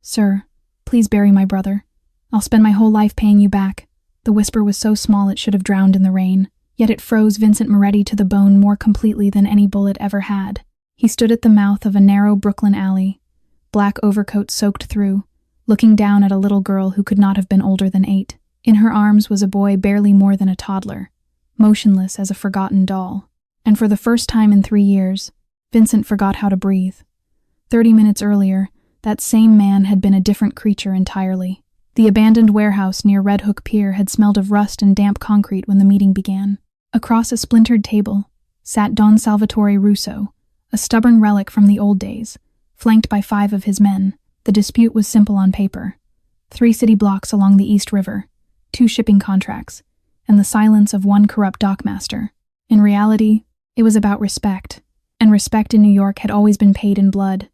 "Sir, please bury my brother. I'll spend my whole life paying you back." The whisper was so small it should have drowned in the rain, yet it froze Vincent Moretti to the bone more completely than any bullet ever had. He stood at the mouth of a narrow Brooklyn alley, black overcoat soaked through, looking down at a little girl who could not have been older than 8. In her arms was a boy barely more than a toddler, motionless as a forgotten doll. And for the first time in 3 years, Vincent forgot how to breathe. 30 minutes earlier, that same man had been a different creature entirely. The abandoned warehouse near Red Hook Pier had smelled of rust and damp concrete when the meeting began. Across a splintered table sat Don Salvatore Russo, a stubborn relic from the old days, flanked by 5 of his men. The dispute was simple on paper. 3 city blocks along the East River, 2 shipping contracts, and the silence of 1 corrupt dockmaster. In reality, it was about respect, and respect in New York had always been paid in blood.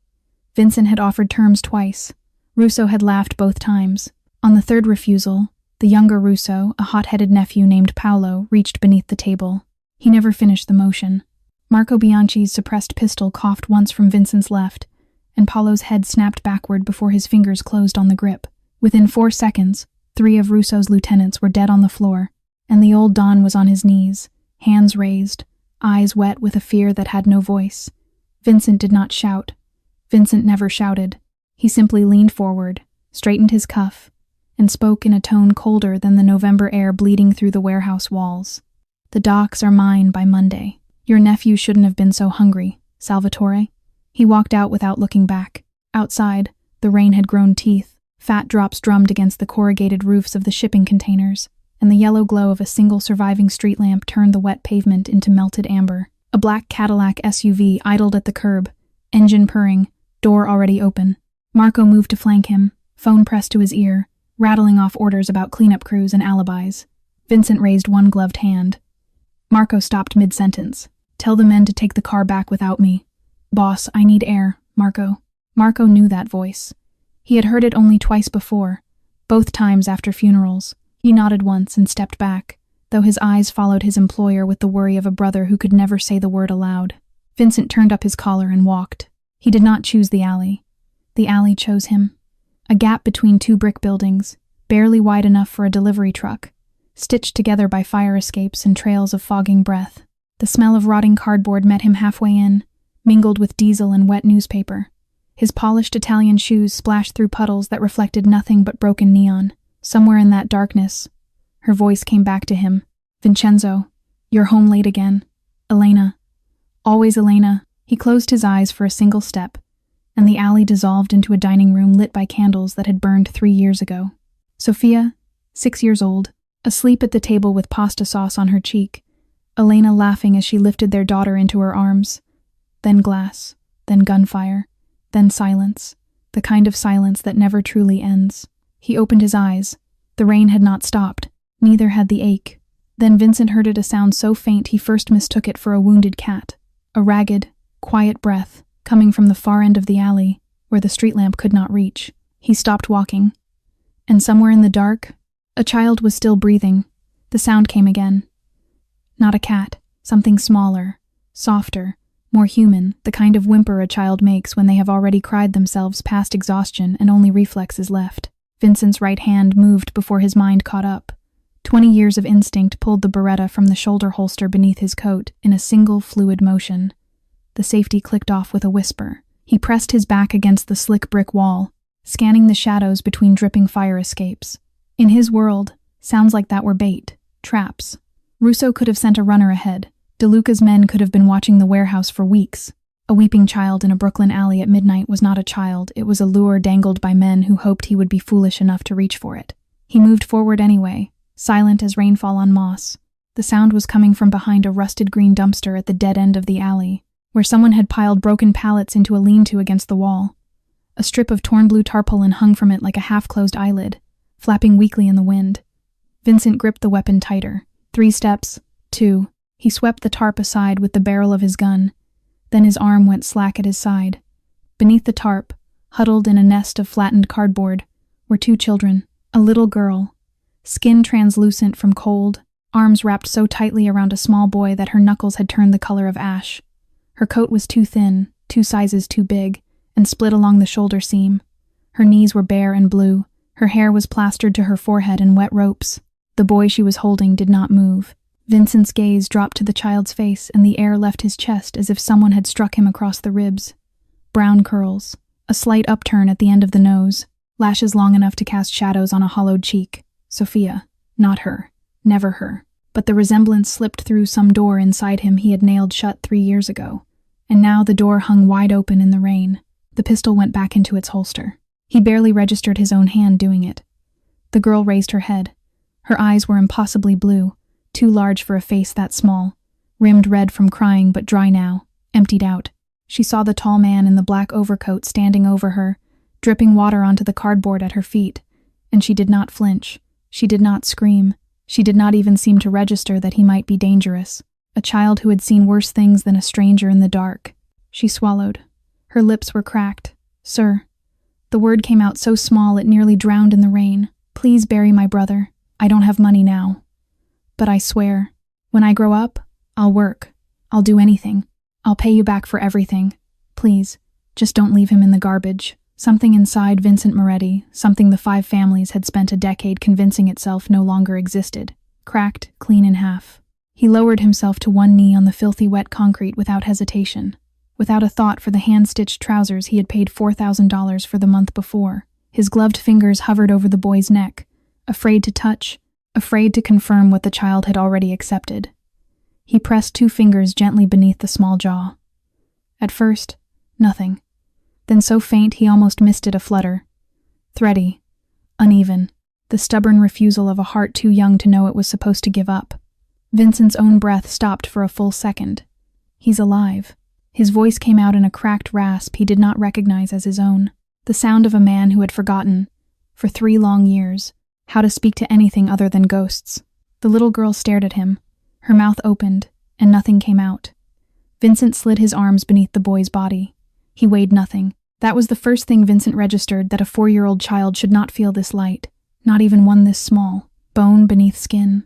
Vincent had offered terms twice. Russo had laughed both times. On the third refusal, the younger Russo, a hot-headed nephew named Paolo, reached beneath the table. He never finished the motion. Marco Bianchi's suppressed pistol coughed once from Vincent's left, and Paolo's head snapped backward before his fingers closed on the grip. Within 4 seconds, 3 of Russo's lieutenants were dead on the floor, and the old Don was on his knees, hands raised, eyes wet with a fear that had no voice. Vincent did not shout. Vincent never shouted. He simply leaned forward, straightened his cuff, and spoke in a tone colder than the November air bleeding through the warehouse walls. "The docks are mine by Monday. Your nephew shouldn't have been so hungry, Salvatore." He walked out without looking back. Outside, the rain had grown teeth. Fat drops drummed against the corrugated roofs of the shipping containers, and the yellow glow of a single surviving street lamp turned the wet pavement into melted amber. A black Cadillac SUV idled at the curb, engine purring, door already open. Marco moved to flank him, phone pressed to his ear, rattling off orders about cleanup crews and alibis. Vincent raised one gloved hand. Marco stopped mid-sentence. "Tell the men to take the car back without me." "Boss, I need air, Marco." Marco knew that voice. He had heard it only twice before, both times after funerals. He nodded once and stepped back, though his eyes followed his employer with the worry of a brother who could never say the word aloud. Vincent turned up his collar and walked. He did not choose the alley. The alley chose him. A gap between 2 brick buildings, barely wide enough for a delivery truck, stitched together by fire escapes and trails of fogging breath. The smell of rotting cardboard met him halfway in, mingled with diesel and wet newspaper. His polished Italian shoes splashed through puddles that reflected nothing but broken neon. Somewhere in that darkness, her voice came back to him. "Vincenzo, you're home late again. Elena. Always Elena." He closed his eyes for a single step, and the alley dissolved into a dining room lit by candles that had burned 3 years ago. Sophia, 6 years old, asleep at the table with pasta sauce on her cheek. Elena laughing as she lifted their daughter into her arms. Then glass, then gunfire, then silence, the kind of silence that never truly ends. He opened his eyes. The rain had not stopped, neither had the ache. Then Vincent heard it, a sound so faint he first mistook it for a wounded cat. A ragged, quiet breath, coming from the far end of the alley, where the street lamp could not reach. He stopped walking. And somewhere in the dark, a child was still breathing. The sound came again. Not a cat, something smaller, softer, more human, the kind of whimper a child makes when they have already cried themselves past exhaustion and only reflex is left. Vincent's right hand moved before his mind caught up. 20 years of instinct pulled the Beretta from the shoulder holster beneath his coat in a single fluid motion. The safety clicked off with a whisper. He pressed his back against the slick brick wall, scanning the shadows between dripping fire escapes. In his world, sounds like that were bait, traps. Russo could have sent a runner ahead. DeLuca's men could have been watching the warehouse for weeks. A weeping child in a Brooklyn alley at midnight was not a child, it was a lure dangled by men who hoped he would be foolish enough to reach for it. He moved forward anyway, silent as rainfall on moss. The sound was coming from behind a rusted green dumpster at the dead end of the alley, where someone had piled broken pallets into a lean-to against the wall. A strip of torn blue tarpaulin hung from it like a half-closed eyelid, flapping weakly in the wind. Vincent gripped the weapon tighter. 3 steps, 2. He swept the tarp aside with the barrel of his gun. Then his arm went slack at his side. Beneath the tarp, huddled in a nest of flattened cardboard, were 2 children, a little girl, skin translucent from cold, arms wrapped so tightly around a small boy that her knuckles had turned the color of ash. Her coat was too thin, 2 sizes too big, and split along the shoulder seam. Her knees were bare and blue. Her hair was plastered to her forehead in wet ropes. The boy she was holding did not move. Vincent's gaze dropped to the child's face, and the air left his chest as if someone had struck him across the ribs. Brown curls, a slight upturn at the end of the nose, lashes long enough to cast shadows on a hollowed cheek. Sophia. Not her. Never her. But the resemblance slipped through some door inside him he had nailed shut 3 years ago. And now the door hung wide open in the rain. The pistol went back into its holster. He barely registered his own hand doing it. The girl raised her head. Her eyes were impossibly blue, too large for a face that small, rimmed red from crying but dry now, emptied out. She saw the tall man in the black overcoat standing over her, dripping water onto the cardboard at her feet, and she did not flinch. She did not scream. She did not even seem to register that he might be dangerous, a child who had seen worse things than a stranger in the dark. She swallowed. Her lips were cracked. "Sir." The word came out so small it nearly drowned in the rain. "Please bury my brother. I don't have money now. But I swear, when I grow up, I'll work. I'll do anything. I'll pay you back for everything. Please, just don't leave him in the garbage." Something inside Vincent Moretti, something the 5 families had spent a decade convincing itself no longer existed, cracked clean in half. He lowered himself to one knee on the filthy wet concrete without hesitation, without a thought for the hand-stitched trousers he had paid $4,000 for the month before. His gloved fingers hovered over the boy's neck, afraid to touch, afraid to confirm what the child had already accepted. He pressed 2 fingers gently beneath the small jaw. At first, nothing. Then so faint he almost missed it a flutter. Thready, uneven, the stubborn refusal of a heart too young to know it was supposed to give up. Vincent's own breath stopped for a full second. He's alive. His voice came out in a cracked rasp he did not recognize as his own, the sound of a man who had forgotten, for 3 long years, how to speak to anything other than ghosts. The little girl stared at him. Her mouth opened, and nothing came out. Vincent slid his arms beneath the boy's body. He weighed nothing. That was the first thing Vincent registered, that a 4-year-old child should not feel this light, not even one this small. Bone beneath skin.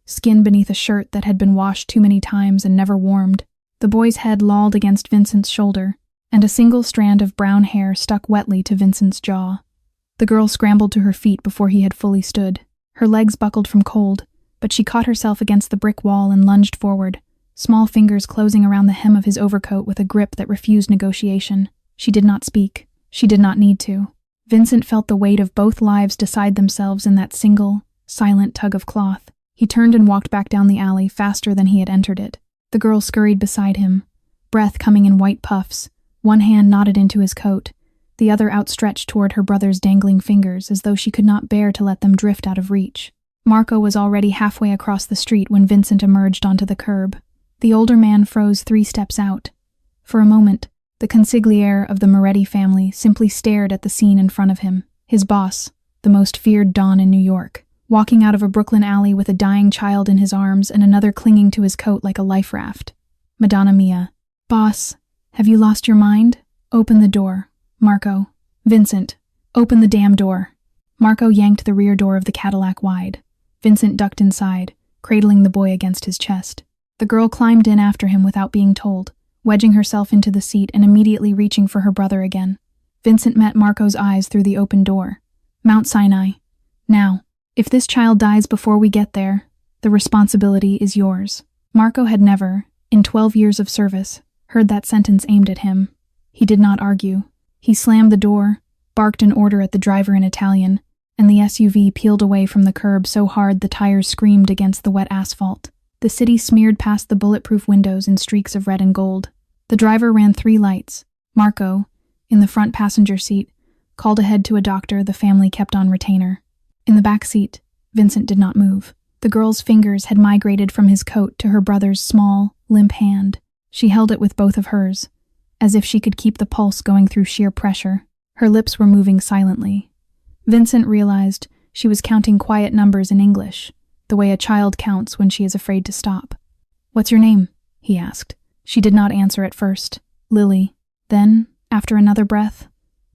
Skin beneath a shirt that had been washed too many times and never warmed. The boy's head lolled against Vincent's shoulder, and a single strand of brown hair stuck wetly to Vincent's jaw. The girl scrambled to her feet before he had fully stood. Her legs buckled from cold, but she caught herself against the brick wall and lunged forward, small fingers closing around the hem of his overcoat with a grip that refused negotiation. She did not speak. She did not need to. Vincent felt the weight of both lives decide themselves in that single, silent tug of cloth. He turned and walked back down the alley faster than he had entered it. The girl scurried beside him, breath coming in white puffs, one hand knotted into his coat, the other outstretched toward her brother's dangling fingers as though she could not bear to let them drift out of reach. Marco was already halfway across the street when Vincent emerged onto the curb. The older man froze 3 steps out. For a moment, the consigliere of the Moretti family simply stared at the scene in front of him. His boss, the most feared don in New York, walking out of a Brooklyn alley with a dying child in his arms and another clinging to his coat like a life raft. Madonna mia. "Boss, have you lost your mind? Open the door. Marco." "Vincent, open the damn door." Marco yanked the rear door of the Cadillac wide. Vincent ducked inside, cradling the boy against his chest. The girl climbed in after him without being told, wedging herself into the seat and immediately reaching for her brother again. Vincent met Marco's eyes through the open door. "Mount Sinai. Now, if this child dies before we get there, the responsibility is yours." Marco had never, in 12 years of service, heard that sentence aimed at him. He did not argue. He slammed the door, barked an order at the driver in Italian, and the SUV peeled away from the curb so hard the tires screamed against the wet asphalt. The city smeared past the bulletproof windows in streaks of red and gold. The driver ran 3 lights. Marco, in the front passenger seat, called ahead to a doctor the family kept on retainer. In the back seat, Vincent did not move. The girl's fingers had migrated from his coat to her brother's small, limp hand. She held it with both of hers, as if she could keep the pulse going through sheer pressure. Her lips were moving silently. Vincent realized she was counting quiet numbers in English, the way a child counts when she is afraid to stop. "What's your name?" he asked. She did not answer at first. "Lily." Then, after another breath,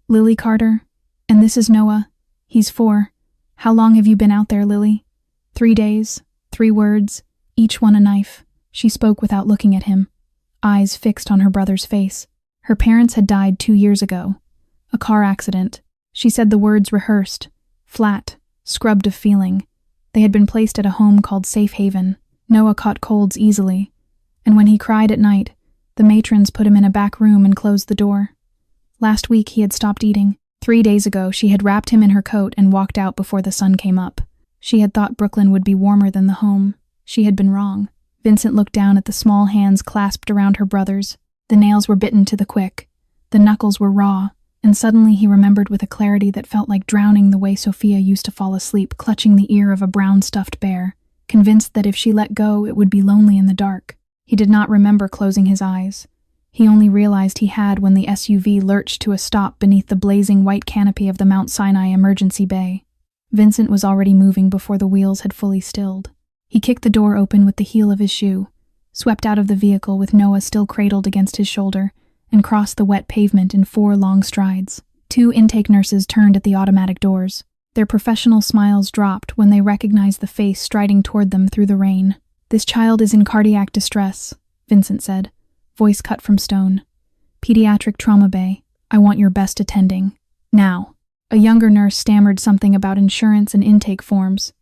"Lily Carter. And this is Noah. He's 4. How long have you been out there, Lily?" 3 days, 3 words, each one a knife. She spoke without looking at him, eyes fixed on her brother's face. Her parents had died 2 years ago. A car accident. She said the words rehearsed, flat, scrubbed of feeling. They had been placed at a home called Safe Haven. Noah caught colds easily, and when he cried at night, the matrons put him in a back room and closed the door. Last week he had stopped eating. 3 days ago she had wrapped him in her coat and walked out before the sun came up. She had thought Brooklyn would be warmer than the home. She had been wrong. Vincent looked down at the small hands clasped around her brother's. The nails were bitten to the quick. The knuckles were raw, and suddenly he remembered with a clarity that felt like drowning the way Sophia used to fall asleep, clutching the ear of a brown stuffed bear, convinced that if she let go it would be lonely in the dark. He did not remember closing his eyes. He only realized he had when the SUV lurched to a stop beneath the blazing white canopy of the Mount Sinai emergency bay. Vincent was already moving before the wheels had fully stilled. He kicked the door open with the heel of his shoe, swept out of the vehicle with Noah still cradled against his shoulder, and crossed the wet pavement in 4 long strides. 2 intake nurses turned at the automatic doors. Their professional smiles dropped when they recognized the face striding toward them through the rain. "This child is in cardiac distress," Vincent said, voice cut from stone. "Pediatric trauma bay. I want your best attending. Now." A younger nurse stammered something about insurance and intake forms.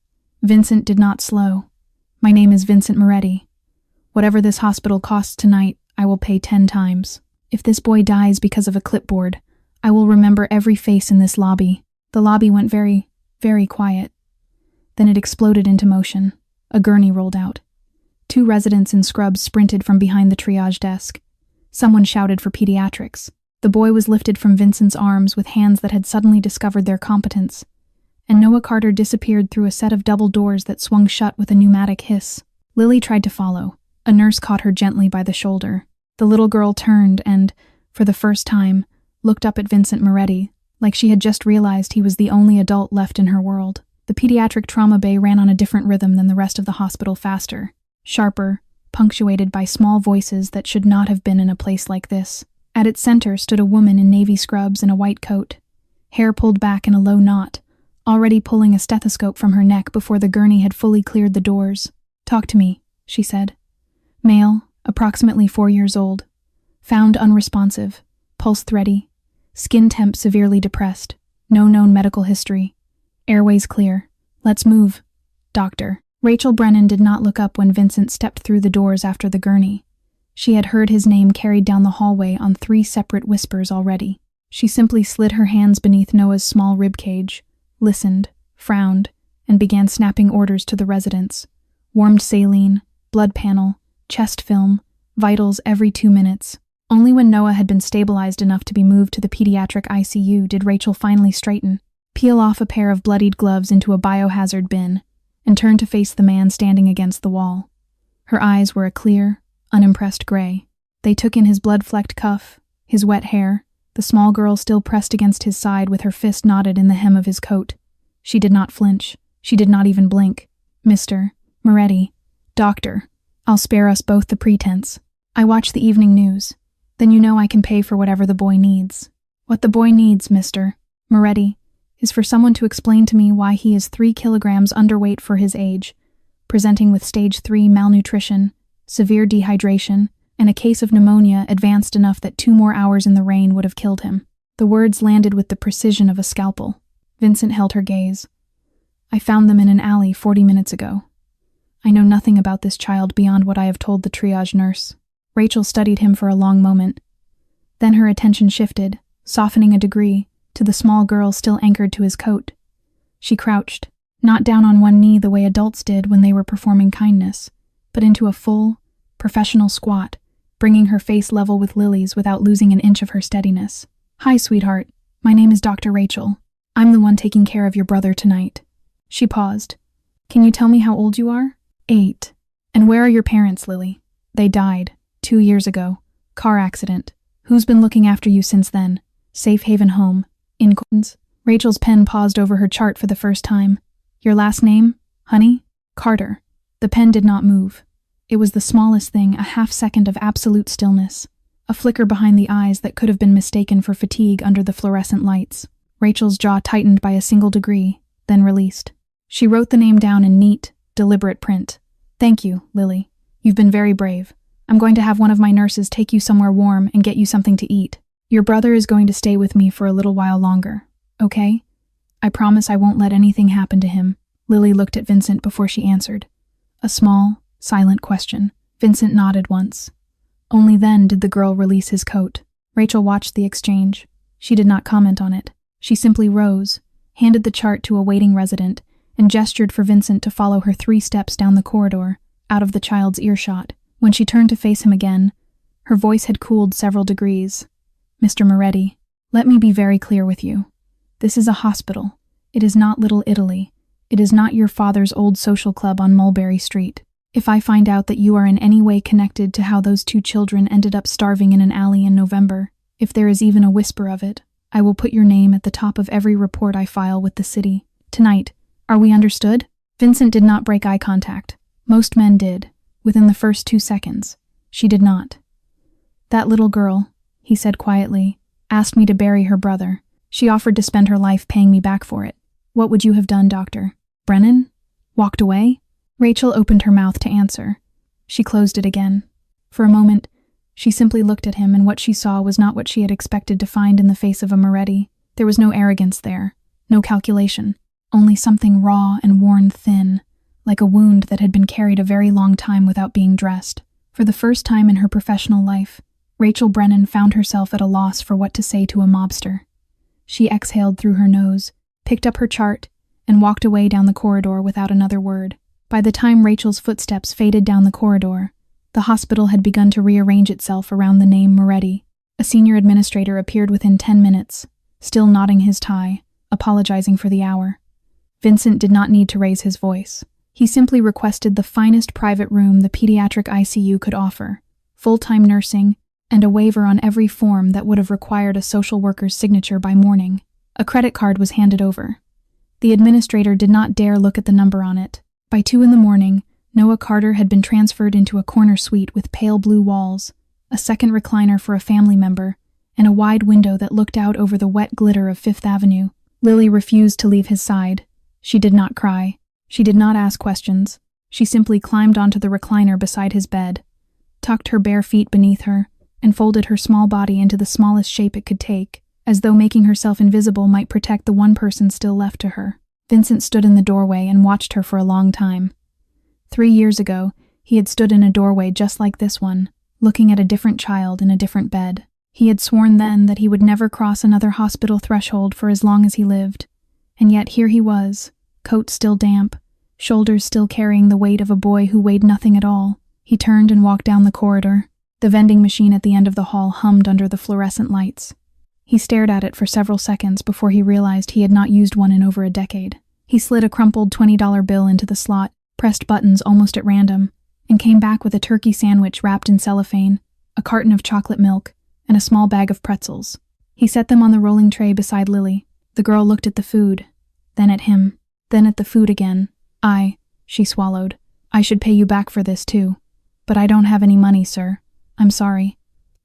Vincent did not slow. "My name is Vincent Moretti. Whatever this hospital costs tonight, I will pay 10 times. If this boy dies because of a clipboard, I will remember every face in this lobby." The lobby went very, very quiet. Then it exploded into motion. A gurney rolled out. 2 residents in scrubs sprinted from behind the triage desk. Someone shouted for pediatrics. The boy was lifted from Vincent's arms with hands that had suddenly discovered their competence, and Noah Carter disappeared through a set of double doors that swung shut with a pneumatic hiss. Lily tried to follow. A nurse caught her gently by the shoulder. The little girl turned and, for the first time, looked up at Vincent Moretti, like she had just realized he was the only adult left in her world. The pediatric trauma bay ran on a different rhythm than the rest of the hospital, faster, sharper, punctuated by small voices that should not have been in a place like this. At its center stood a woman in navy scrubs and a white coat, hair pulled back in a low knot, already pulling a stethoscope from her neck before the gurney had fully cleared the doors. "Talk to me," she said. Male, approximately 4 years old. Found unresponsive, pulse thready, skin temp severely depressed, no known medical history. Airways clear. "Let's move, doctor." Rachel Brennan did not look up when Vincent stepped through the doors after the gurney. She had heard his name carried down the hallway on 3 separate whispers already. She simply slid her hands beneath Noah's small ribcage, listened, frowned, and began snapping orders to the residents. Warmed saline, blood panel, chest film, vitals every 2 minutes. Only when Noah had been stabilized enough to be moved to the pediatric ICU did Rachel finally straighten, peel off a pair of bloodied gloves into a biohazard bin, and turn to face the man standing against the wall. Her eyes were a clear, unimpressed gray. They took in his blood-flecked cuff, his wet hair, the small girl still pressed against his side with her fist knotted in the hem of his coat. She did not flinch. She did not even blink. "Mr. Moretti, doctor, I'll spare us both the pretense. I watch the evening news. Then you know I can pay for whatever the boy needs." "What the boy needs, Mr. Moretti, is for someone to explain to me why he is 3 kilograms underweight for his age, presenting with stage 3 malnutrition, severe dehydration, and a case of pneumonia advanced enough that 2 more hours in the rain would have killed him." The words landed with the precision of a scalpel. Vincent held her gaze. "I found them in an alley 40 minutes ago. I know nothing about this child beyond what I have told the triage nurse." Rachel studied him for a long moment. Then her attention shifted, softening a degree, to the small girl still anchored to his coat. She crouched, not down on one knee the way adults did when they were performing kindness, but into a full, professional squat, bringing her face level with Lily's without losing an inch of her steadiness. "Hi, sweetheart. My name is Dr. Rachel. I'm the one taking care of your brother tonight." She paused. "Can you tell me how old you are?" 8. "And where are your parents, Lily?" "They died 2 years ago. Car accident. Who's been looking after you since then?" "Safe Haven home. In Queens." Rachel's pen paused over her chart for the first time. "Your last name, honey?" "Carter." The pen did not move. It was the smallest thing, a half-second of absolute stillness. A flicker behind the eyes that could have been mistaken for fatigue under the fluorescent lights. Rachel's jaw tightened by a single degree, then released. She wrote the name down in neat, deliberate print. "Thank you, Lily. You've been very brave. I'm going to have one of my nurses take you somewhere warm and get you something to eat. Your brother is going to stay with me for a little while longer. okay? I promise I won't let anything happen to him." Lily looked at Vincent before she answered. A small, silent question. Vincent nodded once. Only then did the girl release his coat. Rachel watched the exchange. She did not comment on it. She simply rose, handed the chart to a waiting resident, and gestured for Vincent to follow her 3 steps down the corridor, out of the child's earshot. When she turned to face him again, her voice had cooled several degrees. "Mr. Moretti, let me be very clear with you. This is a hospital. It is not Little Italy. It is not your father's old social club on Mulberry Street. If I find out that you are in any way connected to how those 2 children ended up starving in an alley in November, if there is even a whisper of it, I will put your name at the top of every report I file with the city. Tonight, are we understood?" Vincent did not break eye contact. Most men did, within the first 2 seconds. She did not. "That little girl," he said quietly, "asked me to bury her brother. She offered to spend her life paying me back for it. What would you have done, Doctor? Brennan? Walked away?" Rachel opened her mouth to answer. She closed it again. For a moment, she simply looked at him, and what she saw was not what she had expected to find in the face of a Moretti. There was no arrogance there, no calculation, only something raw and worn thin, like a wound that had been carried a very long time without being dressed. For the first time in her professional life, Rachel Brennan found herself at a loss for what to say to a mobster. She exhaled through her nose, picked up her chart, and walked away down the corridor without another word. By the time Rachel's footsteps faded down the corridor, the hospital had begun to rearrange itself around the name Moretti. A senior administrator appeared within 10 minutes, still knotting his tie, apologizing for the hour. Vincent did not need to raise his voice. He simply requested the finest private room the pediatric ICU could offer, full-time nursing, and a waiver on every form that would have required a social worker's signature by morning. A credit card was handed over. The administrator did not dare look at the number on it. By 2 a.m, Noah Carter had been transferred into a corner suite with pale blue walls, a second recliner for a family member, and a wide window that looked out over the wet glitter of Fifth Avenue. Lily refused to leave his side. She did not cry. She did not ask questions. She simply climbed onto the recliner beside his bed, tucked her bare feet beneath her, and folded her small body into the smallest shape it could take, as though making herself invisible might protect the one person still left to her. Vincent stood in the doorway and watched her for a long time. 3 years ago, he had stood in a doorway just like this one, looking at a different child in a different bed. He had sworn then that he would never cross another hospital threshold for as long as he lived. And yet here he was, coat still damp, shoulders still carrying the weight of a boy who weighed nothing at all. He turned and walked down the corridor. The vending machine at the end of the hall hummed under the fluorescent lights. He stared at it for several seconds before he realized he had not used one in over a decade. He slid a crumpled $20 bill into the slot, pressed buttons almost at random, and came back with a turkey sandwich wrapped in cellophane, a carton of chocolate milk, and a small bag of pretzels. He set them on the rolling tray beside Lily. The girl looked at the food, then at him, then at the food again. She swallowed. "I should pay you back for this too. But I don't have any money, sir. I'm sorry."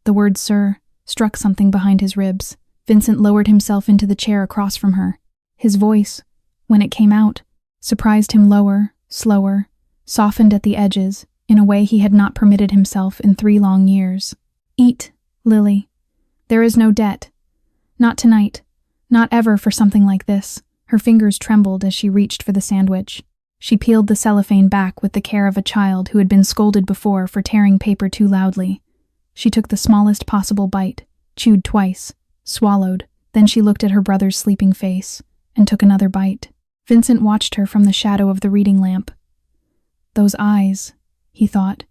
The word "sir" struck something behind his ribs. Vincent lowered himself into the chair across from her. His voice, when it came out, surprised him lower, slower, softened at the edges, in a way he had not permitted himself in 3 long years. "Eat, Lily. There is no debt. Not tonight. Not ever for something like this." Her fingers trembled as she reached for the sandwich. She peeled the cellophane back with the care of a child who had been scolded before for tearing paper too loudly. She took the smallest possible bite, chewed twice, swallowed, then she looked at her brother's sleeping face, and took another bite. Vincent watched her from the shadow of the reading lamp. Those eyes, he thought.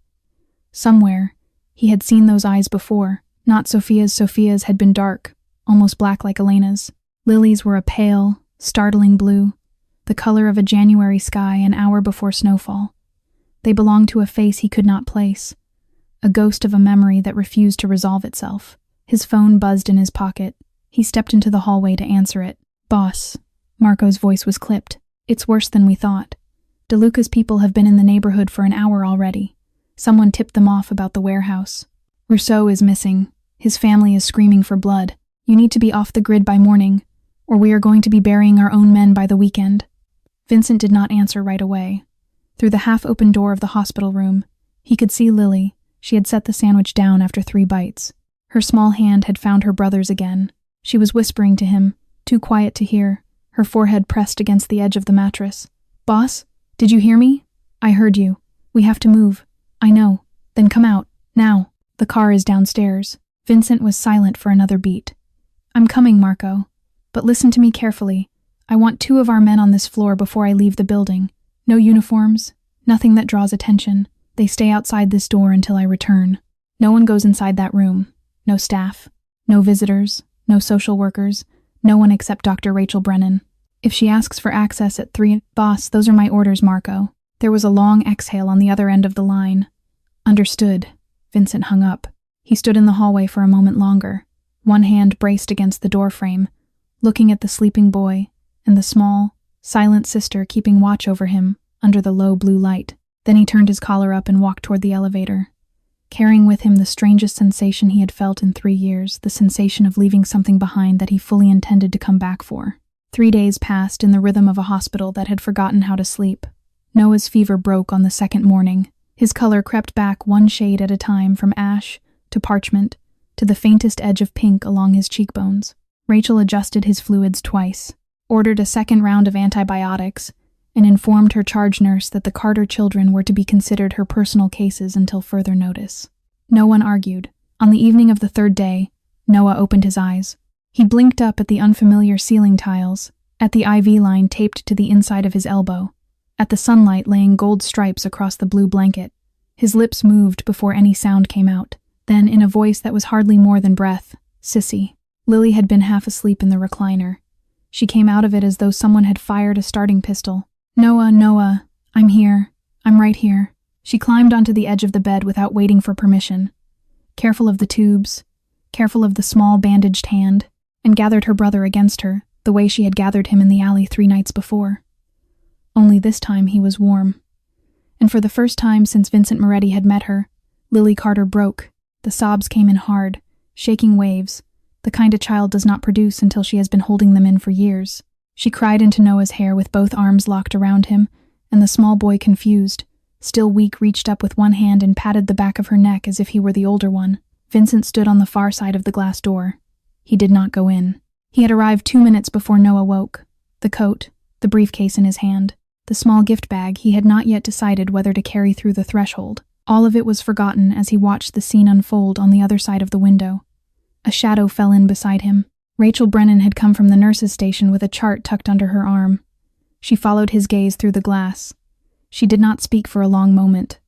Somewhere, he had seen those eyes before. Not Sophia's. Sophia's had been dark, almost black like Elena's. Lily's were a pale, startling blue, the color of a January sky an hour before snowfall. They belonged to a face he could not place, a ghost of a memory that refused to resolve itself. His phone buzzed in his pocket. He stepped into the hallway to answer it. "Boss." Marco's voice was clipped. "It's worse than we thought. DeLuca's people have been in the neighborhood for an hour already. Someone tipped them off about the warehouse. Rousseau is missing. His family is screaming for blood. You need to be off the grid by morning, or we are going to be burying our own men by the weekend." Vincent did not answer right away. Through the half-open door of the hospital room, he could see Lily. She had set the sandwich down after 3 bites. Her small hand had found her brother's again. She was whispering to him, too quiet to hear, her forehead pressed against the edge of the mattress. "Boss? Did you hear me?" "I heard you. We have to move." "I know. Then come out. Now. The car is downstairs." Vincent was silent for another beat. "I'm coming, Marco. But listen to me carefully. I want 2 of our men on this floor before I leave the building. No uniforms, nothing that draws attention. They stay outside this door until I return. No one goes inside that room. No staff. No visitors. No social workers. No one except Dr. Rachel Brennan. If she asks for access at 3, boss, those are my orders, Marco." There was a long exhale on the other end of the line. "Understood." Vincent hung up. He stood in the hallway for a moment longer, one hand braced against the doorframe, looking at the sleeping boy and the small, silent sister keeping watch over him under the low blue light. Then he turned his collar up and walked toward the elevator, carrying with him the strangest sensation he had felt in 3 years, the sensation of leaving something behind that he fully intended to come back for. 3 days passed in the rhythm of a hospital that had forgotten how to sleep. Noah's fever broke on the second morning. His color crept back one shade at a time, from ash to parchment to the faintest edge of pink along his cheekbones. Rachel adjusted his fluids twice, ordered a second round of antibiotics, and informed her charge nurse that the Carter children were to be considered her personal cases until further notice. No one argued. On the evening of the 3rd day, Noah opened his eyes. He blinked up at the unfamiliar ceiling tiles, at the IV line taped to the inside of his elbow, at the sunlight laying gold stripes across the blue blanket. His lips moved before any sound came out. Then, in a voice that was hardly more than breath, "Sissy." Lily had been half asleep in the recliner. She came out of it as though someone had fired a starting pistol. Noah, I'm here. I'm right here." She climbed onto the edge of the bed without waiting for permission, careful of the tubes, careful of the small bandaged hand, and gathered her brother against her, the way she had gathered him in the alley 3 nights before. Only this time he was warm. And for the first time since Vincent Moretti had met her, Lily Carter broke. The sobs came in hard, shaking waves, the kind a child does not produce until she has been holding them in for years. She cried into Noah's hair with both arms locked around him, and the small boy, confused, still weak, reached up with one hand and patted the back of her neck as if he were the older one. Vincent stood on the far side of the glass door. He did not go in. He had arrived 2 minutes before Noah woke, the coat, the briefcase in his hand, the small gift bag he had not yet decided whether to carry through the threshold. All of it was forgotten as he watched the scene unfold on the other side of the window. A shadow fell in beside him. Rachel Brennan had come from the nurse's station with a chart tucked under her arm. She followed his gaze through the glass. She did not speak for a long moment.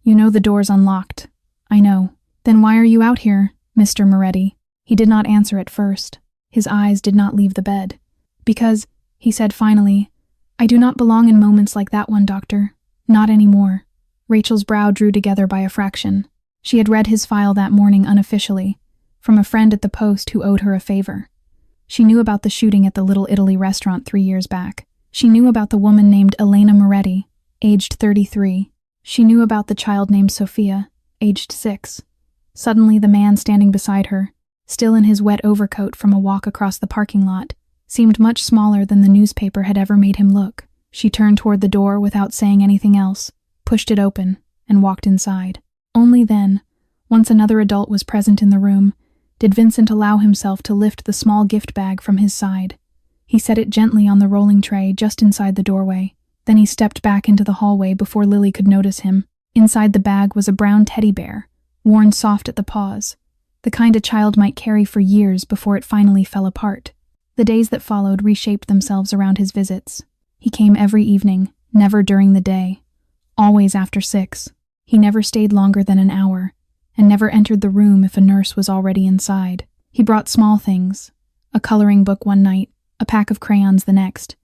"You know the door's unlocked." "I know." "Then why are you out here, Mr. Moretti?" He did not answer at first. His eyes did not leave the bed. "Because," he said finally, "I do not belong in moments like that one, Doctor. Not anymore." Rachel's brow drew together by a fraction. She had read his file that morning unofficially, from a friend at the post who owed her a favor. She knew about the shooting at the Little Italy restaurant 3 years back. She knew about the woman named Elena Moretti, aged 33. She knew about the child named Sophia, aged 6. Suddenly, the man standing beside her, still in his wet overcoat from a walk across the parking lot, seemed much smaller than the newspaper had ever made him look. She turned toward the door without saying anything else, pushed it open, and walked inside. Only then, once another adult was present in the room, did Vincent allow himself to lift the small gift bag from his side. He set it gently on the rolling tray just inside the doorway. Then he stepped back into the hallway before Lily could notice him. Inside the bag was a brown teddy bear, worn soft at the paws, the kind a child might carry for years before it finally fell apart. The days that followed reshaped themselves around his visits. He came every evening, never during the day, always after 6. He never stayed longer than an hour, and never entered the room if a nurse was already inside. He brought small things, a coloring book one night, a pack of crayons the next,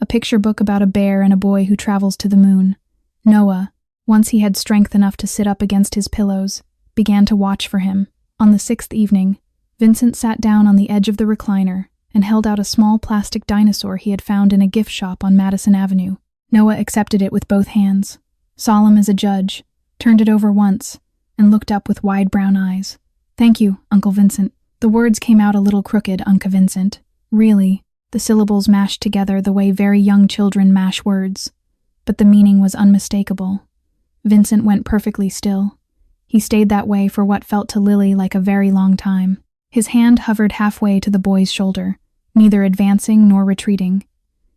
a picture book about a bear and a boy who travels to the moon. Noah, once he had strength enough to sit up against his pillows, began to watch for him. On the 6th evening, Vincent sat down on the edge of the recliner and held out a small plastic dinosaur he had found in a gift shop on Madison Avenue. Noah accepted it with both hands, solemn as a judge, turned it over once, and looked up with wide brown eyes. "Thank you, Uncle Vincent." The words came out a little crooked, Uncle Vincent. Really, the syllables mashed together the way very young children mash words. But the meaning was unmistakable. Vincent went perfectly still. He stayed that way for what felt to Lily like a very long time. His hand hovered halfway to the boy's shoulder, neither advancing nor retreating.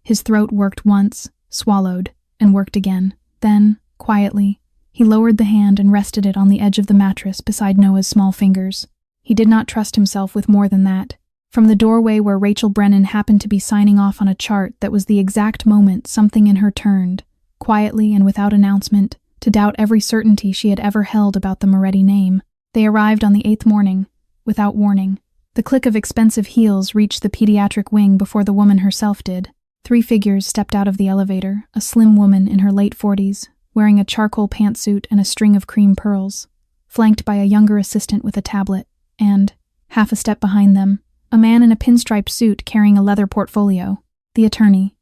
His throat worked once, swallowed, and worked again. Then, quietly, he lowered the hand and rested it on the edge of the mattress beside Noah's small fingers. He did not trust himself with more than that. From the doorway where Rachel Brennan happened to be signing off on a chart, that was the exact moment something in her turned, quietly and without announcement, to doubt every certainty she had ever held about the Moretti name. They arrived on the 8th morning, without warning. The click of expensive heels reached the pediatric wing before the woman herself did. 3 figures stepped out of the elevator, a slim woman in her late 40s, wearing a charcoal pantsuit and a string of cream pearls, flanked by a younger assistant with a tablet, and, half a step behind them, a man in a pinstriped suit carrying a leather portfolio, the attorney.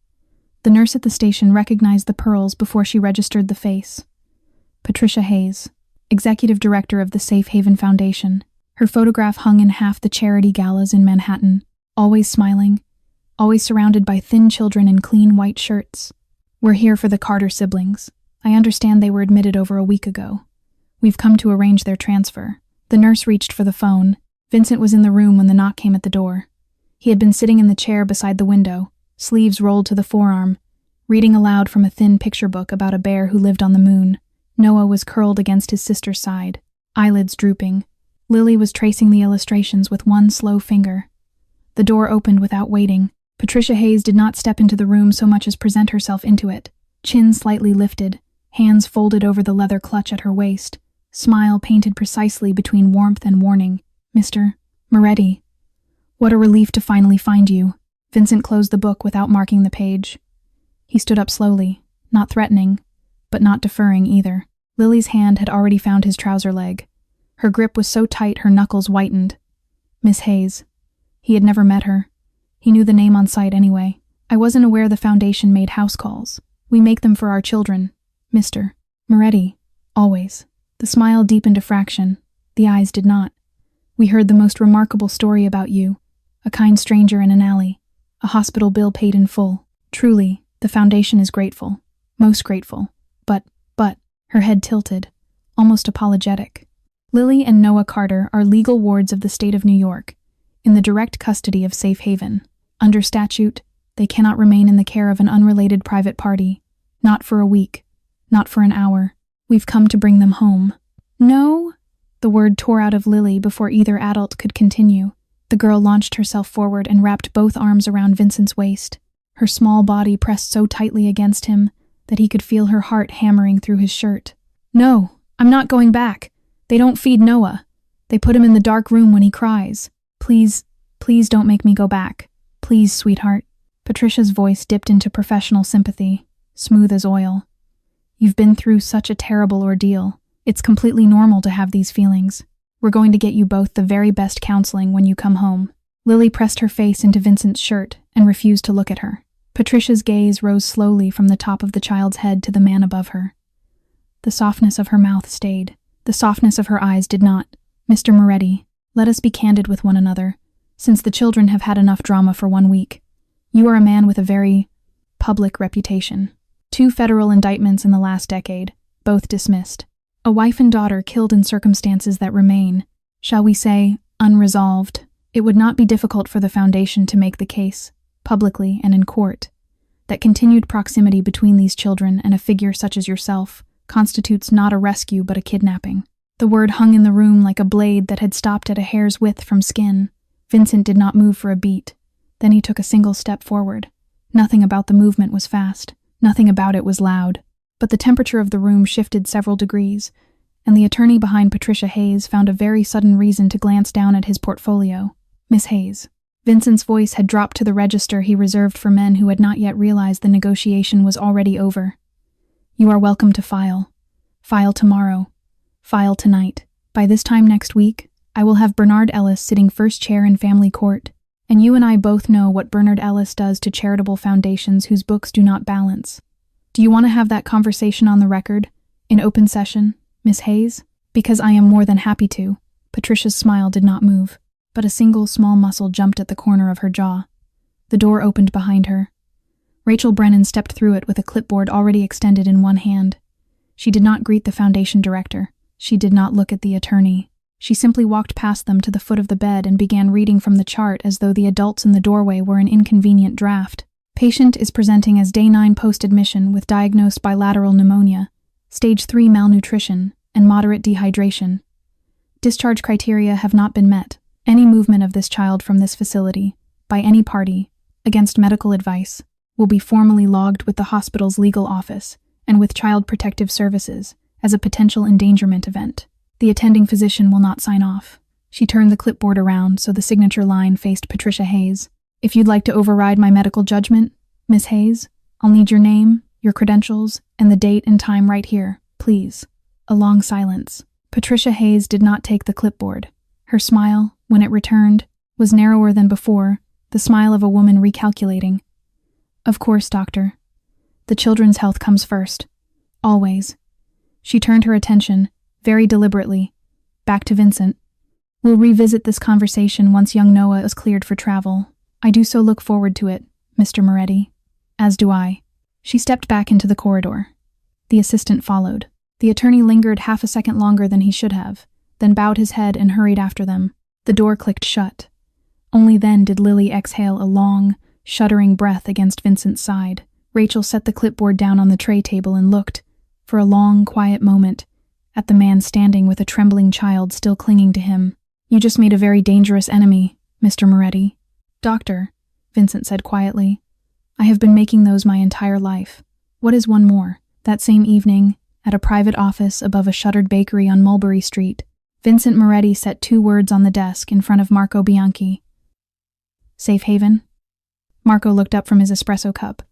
The nurse at the station recognized the pearls before she registered the face. Patricia Hayes, executive director of the Safe Haven Foundation. Her photograph hung in half the charity galas in Manhattan, always smiling, always surrounded by thin children in clean white shirts. We're here for the Carter siblings. I understand they were admitted over a week ago. We've come to arrange their transfer. The nurse reached for the phone. Vincent was in the room when the knock came at the door. He had been sitting in the chair beside the window, sleeves rolled to the forearm, reading aloud from a thin picture book about a bear who lived on the moon. Noah was curled against his sister's side, eyelids drooping. Lily was tracing the illustrations with one slow finger. The door opened without waiting. Patricia Hayes did not step into the room so much as present herself into it, chin slightly lifted, hands folded over the leather clutch at her waist, smile painted precisely between warmth and warning. Mr. Moretti. What a relief to finally find you. Vincent closed the book without marking the page. He stood up slowly, not threatening, but not deferring either. Lily's hand had already found his trouser leg. Her grip was so tight her knuckles whitened. Miss Hayes. He had never met her. He knew the name on sight anyway. I wasn't aware the foundation made house calls. We make them for our children. Mr. Moretti. Always. The smile deepened a fraction. The eyes did not. We heard the most remarkable story about you. A kind stranger in an alley. A hospital bill paid in full. Truly, the foundation is grateful. Most grateful. But, her head tilted, almost apologetic. Lily and Noah Carter are legal wards of the state of New York, in the direct custody of Safe Haven. Under statute, they cannot remain in the care of an unrelated private party. Not for a week. Not for an hour. We've come to bring them home. No? The word tore out of Lily before either adult could continue. The girl launched herself forward and wrapped both arms around Vincent's waist. Her small body pressed so tightly against him that he could feel her heart hammering through his shirt. No, I'm not going back. They don't feed Noah. They put him in the dark room when he cries. Please don't make me go back. Please, sweetheart. Patricia's voice dipped into professional sympathy, smooth as oil. You've been through such a terrible ordeal. It's completely normal to have these feelings. We're going to get you both the very best counseling when you come home. Lily pressed her face into Vincent's shirt and refused to look at her. Patricia's gaze rose slowly from the top of the child's head to the man above her. The softness of her mouth stayed. The softness of her eyes did not. Mr. Moretti, let us be candid with one another, since the children have had enough drama for 1 week. You are a man with a very public reputation. 2 federal indictments in the last decade, both dismissed. A wife and daughter killed in circumstances that remain, shall we say, unresolved. It would not be difficult for the Foundation to make the case, publicly and in court, that continued proximity between these children and a figure such as yourself constitutes not a rescue but a kidnapping. The word hung in the room like a blade that had stopped at a hair's width from skin. Vincent did not move for a beat. Then he took a single step forward. Nothing about the movement was fast. Nothing about it was loud. But the temperature of the room shifted several degrees, and the attorney behind Patricia Hayes found a very sudden reason to glance down at his portfolio. Miss Hayes. Vincent's voice had dropped to the register he reserved for men who had not yet realized the negotiation was already over. You are welcome to file. File tomorrow. File tonight. By this time next week, I will have Bernard Ellis sitting first chair in family court, and you and I both know what Bernard Ellis does to charitable foundations whose books do not balance. Do you want to have that conversation on the record, in open session, Miss Hayes? Because I am more than happy to. Patricia's smile did not move, but a single small muscle jumped at the corner of her jaw. The door opened behind her. Rachel Brennan stepped through it with a clipboard already extended in one hand. She did not greet the Foundation director. She did not look at the attorney. She simply walked past them to the foot of the bed and began reading from the chart as though the adults in the doorway were an inconvenient draft. Patient is presenting as day 9 post-admission with diagnosed bilateral pneumonia, stage 3 malnutrition, and moderate dehydration. Discharge criteria have not been met. Any movement of this child from this facility, by any party, against medical advice, will be formally logged with the hospital's legal office and with Child Protective Services as a potential endangerment event. The attending physician will not sign off. She turned the clipboard around so the signature line faced Patricia Hayes. If you'd like to override my medical judgment, Miss Hayes, I'll need your name, your credentials, and the date and time right here, please. A long silence. Patricia Hayes did not take the clipboard. Her smile, when it returned, was narrower than before, the smile of a woman recalculating. Of course, doctor. The children's health comes first. Always. She turned her attention, very deliberately, back to Vincent. We'll revisit this conversation once young Noah is cleared for travel. I do so look forward to it, Mr. Moretti. As do I. She stepped back into the corridor. The assistant followed. The attorney lingered half a second longer than he should have, then bowed his head and hurried after them. The door clicked shut. Only then did Lily exhale a long, shuddering breath against Vincent's side. Rachel set the clipboard down on the tray table and looked, for a long, quiet moment, at the man standing with a trembling child still clinging to him. You just made a very dangerous enemy, Mr. Moretti. Doctor, Vincent said quietly. I have been making those my entire life. What is one more? That same evening, at a private office above a shuttered bakery on Mulberry Street, Vincent Moretti set 2 words on the desk in front of Marco Bianchi. Safe haven? Marco looked up from his espresso cup.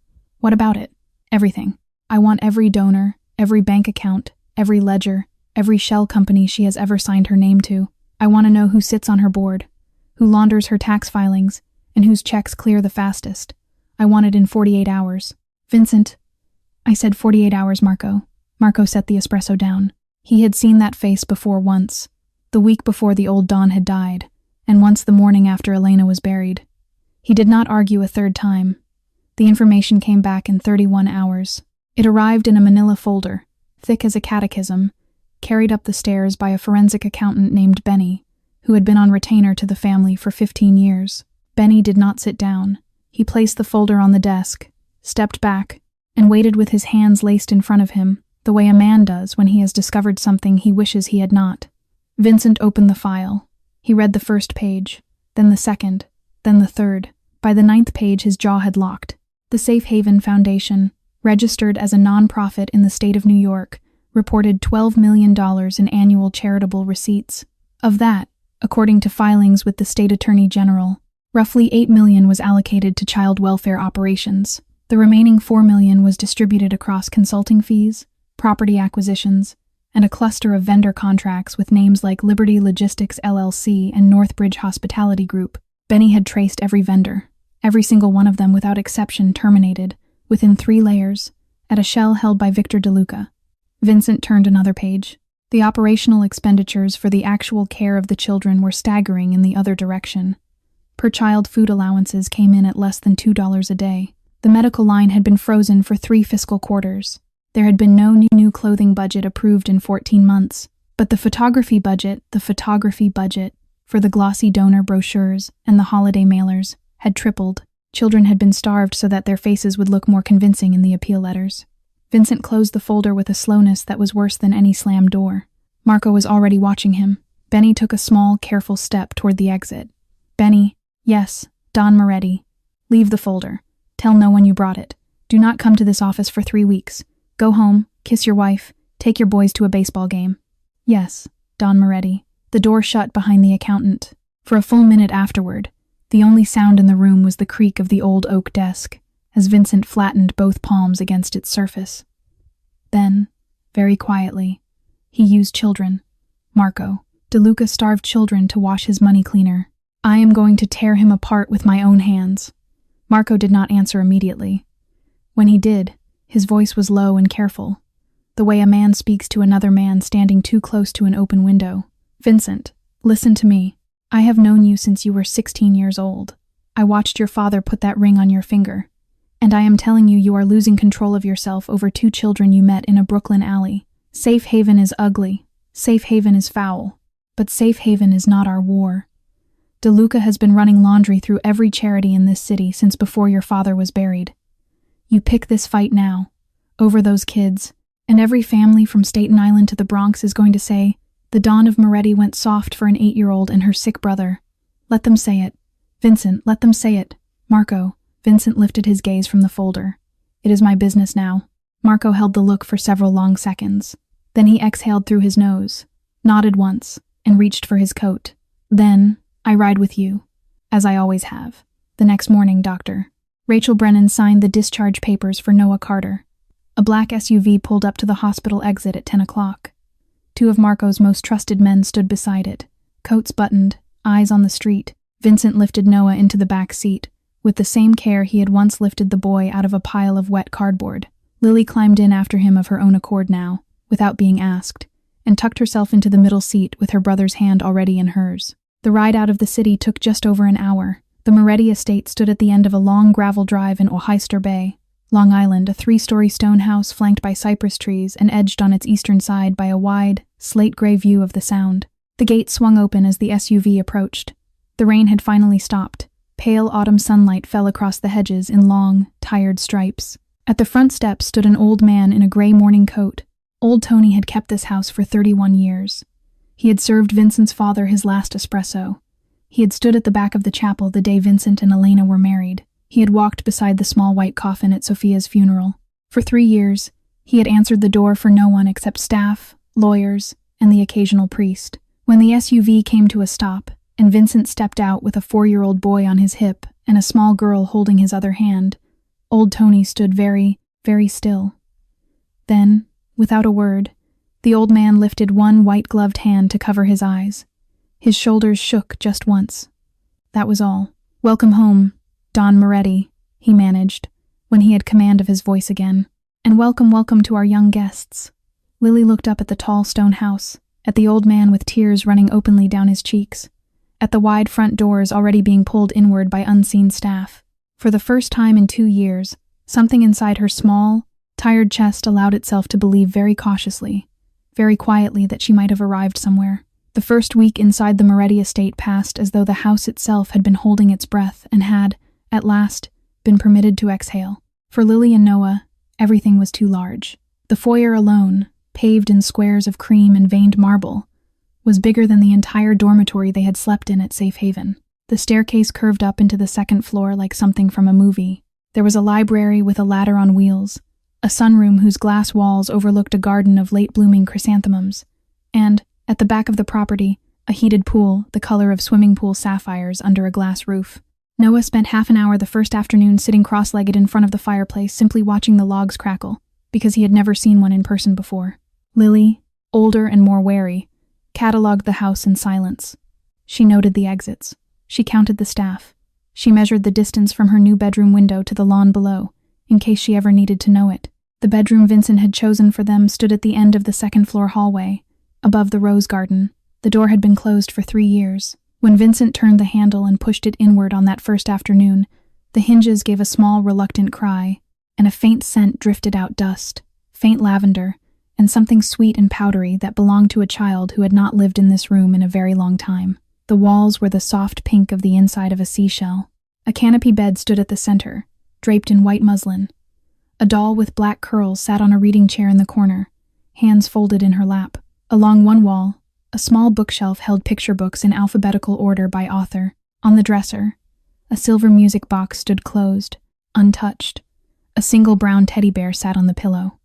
What about it? Everything. I want every donor, every bank account, every ledger, every shell company she has ever signed her name to. I want to know who sits on her board, who launders her tax filings, and whose checks clear the fastest. I want it in 48 hours. Vincent. I said 48 hours, Marco. Marco set the espresso down. He had seen that face before once, the week before the old Don had died, and once the morning after Elena was buried. He did not argue a third time. The information came back in 31 hours. It arrived in a manila folder, thick as a catechism, carried up the stairs by a forensic accountant named Benny, who had been on retainer to the family for 15 years. Benny did not sit down. He placed the folder on the desk, stepped back, and waited with his hands laced in front of him, the way a man does when he has discovered something he wishes he had not. Vincent opened the file. He read the first page, then the second, then the third. By the 9th page his jaw had locked. The Safe Haven Foundation, registered as a non-profit in the state of New York, reported $12 million in annual charitable receipts. Of that, according to filings with the state attorney general, roughly $8 million was allocated to child welfare operations. The remaining $4 million was distributed across consulting fees, property acquisitions, and a cluster of vendor contracts with names like Liberty Logistics LLC and Northbridge Hospitality Group. Benny had traced every vendor, every single one of them without exception terminated, within 3 layers, at a shell held by Victor DeLuca. Vincent turned another page. The operational expenditures for the actual care of the children were staggering in the other direction. Per-child food allowances came in at less than $2 a day. The medical line had been frozen for 3 fiscal quarters. There had been no new clothing budget approved in 14 months. But the photography budget, for the glossy donor brochures and the holiday mailers, had tripled. Children had been starved so that their faces would look more convincing in the appeal letters. Vincent closed the folder with a slowness that was worse than any slammed door. Marco was already watching him. Benny took a small, careful step toward the exit. Benny, yes, Don Moretti. Leave the folder. Tell no one you brought it. Do not come to this office for 3 weeks. Go home, kiss your wife, take your boys to a baseball game. Yes, Don Moretti. The door shut behind the accountant. For a full minute afterward, the only sound in the room was the creak of the old oak desk, as Vincent flattened both palms against its surface. Then, very quietly, he used children. Marco, DeLuca starved children to wash his money cleaner. I am going to tear him apart with my own hands. Marco did not answer immediately. When he did, his voice was low and careful, the way a man speaks to another man standing too close to an open window. Vincent, listen to me. I have known you since you were 16 years old. I watched your father put that ring on your finger. And I am telling you are losing control of yourself over 2 children you met in a Brooklyn alley. Safe Haven is ugly. Safe Haven is foul. But safe haven is not our war. DeLuca has been running laundry through every charity in this city since before your father was buried. You pick this fight now, over those kids, and every family from Staten Island to the Bronx is going to say, the dawn of Moretti went soft for an 8-year-old and her sick brother. Let them say it. Vincent, let them say it. Marco. Vincent lifted his gaze from the folder. It is my business now. Marco held the look for several long seconds. Then he exhaled through his nose, nodded once, and reached for his coat. Then, I ride with you, as I always have. The next morning, Doctor. Rachel Brennan signed the discharge papers for Noah Carter. A black SUV pulled up to the hospital exit at 10 o'clock. 2 of Marco's most trusted men stood beside it, coats buttoned, eyes on the street. Vincent lifted Noah into the back seat, with the same care he had once lifted the boy out of a pile of wet cardboard. Lily climbed in after him of her own accord now, without being asked, and tucked herself into the middle seat with her brother's hand already in hers. The ride out of the city took just over an hour. The Moretti estate stood at the end of a long gravel drive in Oyster Bay, Long Island, a 3-story stone house flanked by cypress trees and edged on its eastern side by a wide, slate-gray view of the Sound. The gate swung open as the SUV approached. The rain had finally stopped. Pale autumn sunlight fell across the hedges in long, tired stripes. At the front steps stood an old man in a gray morning coat. Old Tony had kept this house for 31 years. He had served Vincent's father his last espresso. He had stood at the back of the chapel the day Vincent and Elena were married. He had walked beside the small white coffin at Sophia's funeral. For 3 years, he had answered the door for no one except staff, lawyers, and the occasional priest. When the SUV came to a stop, and Vincent stepped out with a 4-year-old boy on his hip and a small girl holding his other hand, old Tony stood very, very still. Then, without a word, the old man lifted one white-gloved hand to cover his eyes. His shoulders shook just once. That was all. "Welcome home, Don Moretti," he managed, when he had command of his voice again. "And welcome to our young guests." Lily looked up at the tall stone house, at the old man with tears running openly down his cheeks, at the wide front doors already being pulled inward by unseen staff. For the first time in 2 years, something inside her small, tired chest allowed itself to believe very cautiously, very quietly that she might have arrived somewhere. The first week inside the Moretti estate passed as though the house itself had been holding its breath and had, at last, been permitted to exhale. For Lily and Noah, everything was too large. The foyer alone, paved in squares of cream and veined marble, was bigger than the entire dormitory they had slept in at Safe Haven. The staircase curved up into the second floor like something from a movie. There was a library with a ladder on wheels, a sunroom whose glass walls overlooked a garden of late-blooming chrysanthemums, and, at the back of the property, a heated pool, the color of swimming pool sapphires under a glass roof. Noah spent half an hour the first afternoon sitting cross-legged in front of the fireplace simply watching the logs crackle, because he had never seen one in person before. Lily, older and more wary, catalogued the house in silence. She noted the exits. She counted the staff. She measured the distance from her new bedroom window to the lawn below, in case she ever needed to know it. The bedroom Vincent had chosen for them stood at the end of the second-floor hallway, above the rose garden. The door had been closed for 3 years. When Vincent turned the handle and pushed it inward on that first afternoon, the hinges gave a small, reluctant cry, and a faint scent drifted out dust, faint lavender, and something sweet and powdery that belonged to a child who had not lived in this room in a very long time. The walls were the soft pink of the inside of a seashell. A canopy bed stood at the center, draped in white muslin. A doll with black curls sat on a reading chair in the corner, hands folded in her lap. Along one wall, a small bookshelf held picture books in alphabetical order by author. On the dresser, a silver music box stood closed, untouched. A single brown teddy bear sat on the pillow.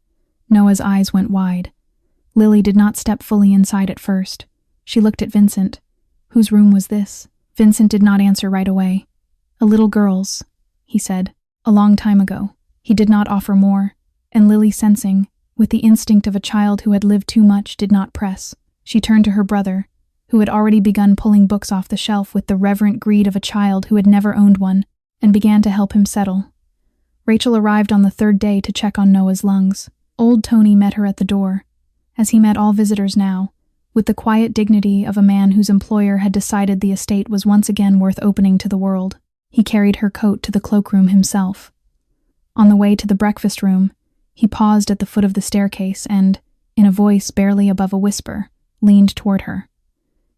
Noah's eyes went wide. Lily did not step fully inside at first. She looked at Vincent. Whose room was this? Vincent did not answer right away. "A little girl's," he said. "A long time ago." He did not offer more, and Lily, sensing, with the instinct of a child who had lived too much, did not press. She turned to her brother, who had already begun pulling books off the shelf with the reverent greed of a child who had never owned one, and began to help him settle. Rachel arrived on the 3rd day to check on Noah's lungs. Old Tony met her at the door, as he met all visitors now, with the quiet dignity of a man whose employer had decided the estate was once again worth opening to the world. He carried her coat to the cloakroom himself. On the way to the breakfast room, he paused at the foot of the staircase and, in a voice barely above a whisper, leaned toward her.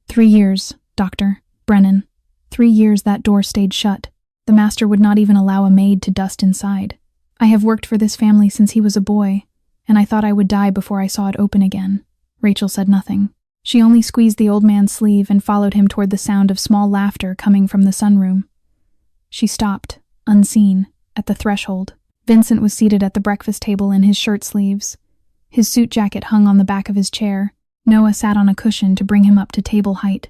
3 years, Doctor. Brennan. 3 years that door stayed shut. The master would not even allow a maid to dust inside. I have worked for this family since he was a boy, and I thought I would die before I saw it open again. Rachel said nothing. She only squeezed the old man's sleeve and followed him toward the sound of small laughter coming from the sunroom. She stopped, unseen, at the threshold. Vincent was seated at the breakfast table in his shirt sleeves. His suit jacket hung on the back of his chair. Noah sat on a cushion to bring him up to table height,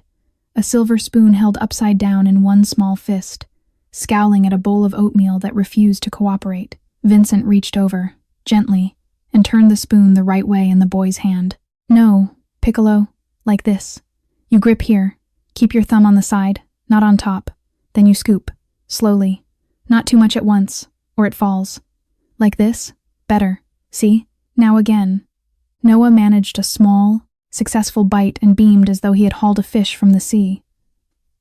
a silver spoon held upside down in one small fist, scowling at a bowl of oatmeal that refused to cooperate. Vincent reached over, gently, and turned the spoon the right way in the boy's hand. No, Piccolo, like this. You grip here. Keep your thumb on the side, not on top. Then you scoop, slowly. Not too much at once, or it falls. Like this? Better. See? Now again. Noah managed a small, successful bite and beamed as though he had hauled a fish from the sea.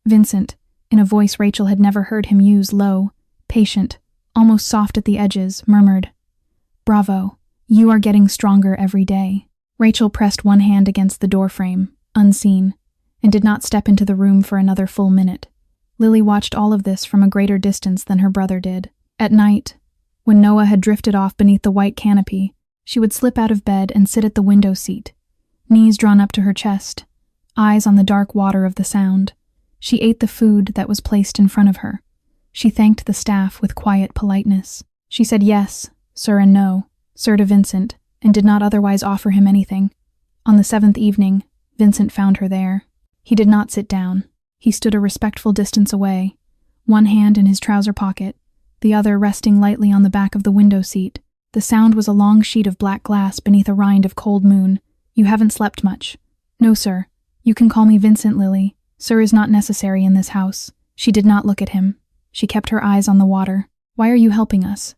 Vincent, in a voice Rachel had never heard him use, low, patient, almost soft at the edges, murmured, "Bravo, you are getting stronger every day." Rachel pressed one hand against the doorframe, unseen, and did not step into the room for another full minute. Lily watched all of this from a greater distance than her brother did. At night, when Noah had drifted off beneath the white canopy, she would slip out of bed and sit at the window seat, knees drawn up to her chest, eyes on the dark water of the Sound. She ate the food that was placed in front of her. She thanked the staff with quiet politeness. She said yes, sir, and no, sir, to Vincent, and did not otherwise offer him anything. On the 7th evening, Vincent found her there. He did not sit down. He stood a respectful distance away, one hand in his trouser pocket, the other resting lightly on the back of the window seat. The Sound was a long sheet of black glass beneath a rind of cold moon. "You haven't slept much." "No, sir. You can call me Vincent, Lily. Sir is not necessary in this house." She did not look at him. She kept her eyes on the water. "Why are you helping us?"